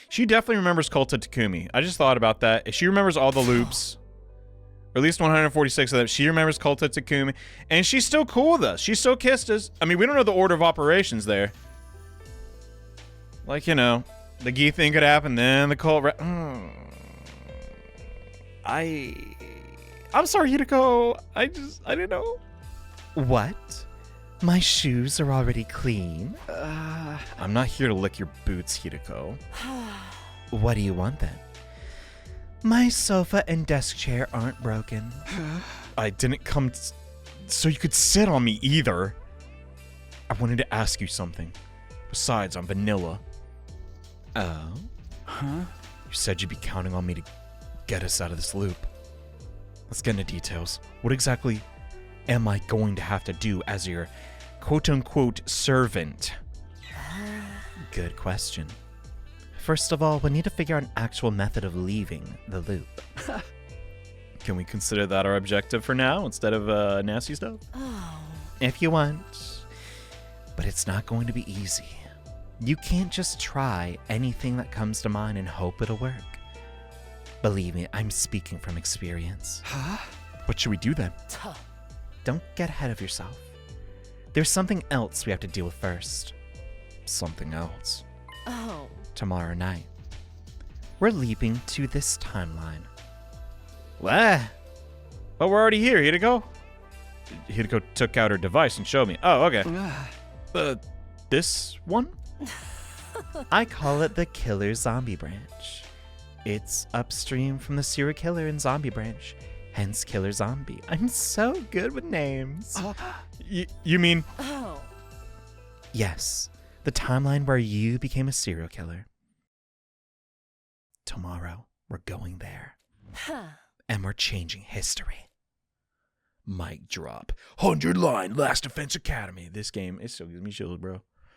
She definitely remembers Cult of Takumi. I just thought about that. If she remembers all the loops, or at least 146 of them, she remembers Cult of Takumi, and she's still cool with us. She still kissed us. I mean, we don't know the order of operations there. The Gi thing could happen, then the cult. I'm sorry, Hiruko. I didn't know. What? My shoes are already clean? I'm not here to lick your boots, Hiruko. What do you want then? My sofa and desk chair aren't broken. I didn't come so you could sit on me either. I wanted to ask you something. Besides, I'm vanilla. Oh? Huh? You said you'd be counting on me to get us out of this loop. Let's get into details. What exactly am I going to have to do as your quote-unquote servant? Good question. First of all, we need to figure out an actual method of leaving the loop. Can we consider that our objective for now instead of nasty stuff? Oh. If you want. But it's not going to be easy. You can't just try anything that comes to mind and hope it'll work. Believe me, I'm speaking from experience. Huh? What should we do then? Don't get ahead of yourself. There's something else we have to deal with first. Something else? Oh. Tomorrow night. We're leaping to this timeline. What? But we're already here. Hiruko? Hiruko took out her device and showed me. Oh, okay. This one? I call it the Killer Zombie Branch. It's upstream from the serial killer and zombie branch, hence Killer Zombie. I'm so good with names. You mean? Oh. Yes, the timeline where you became a serial killer. Tomorrow, we're going there. And we're changing history. Mic drop. 100 line, Last Defense Academy. This game, it still gives me chills, bro.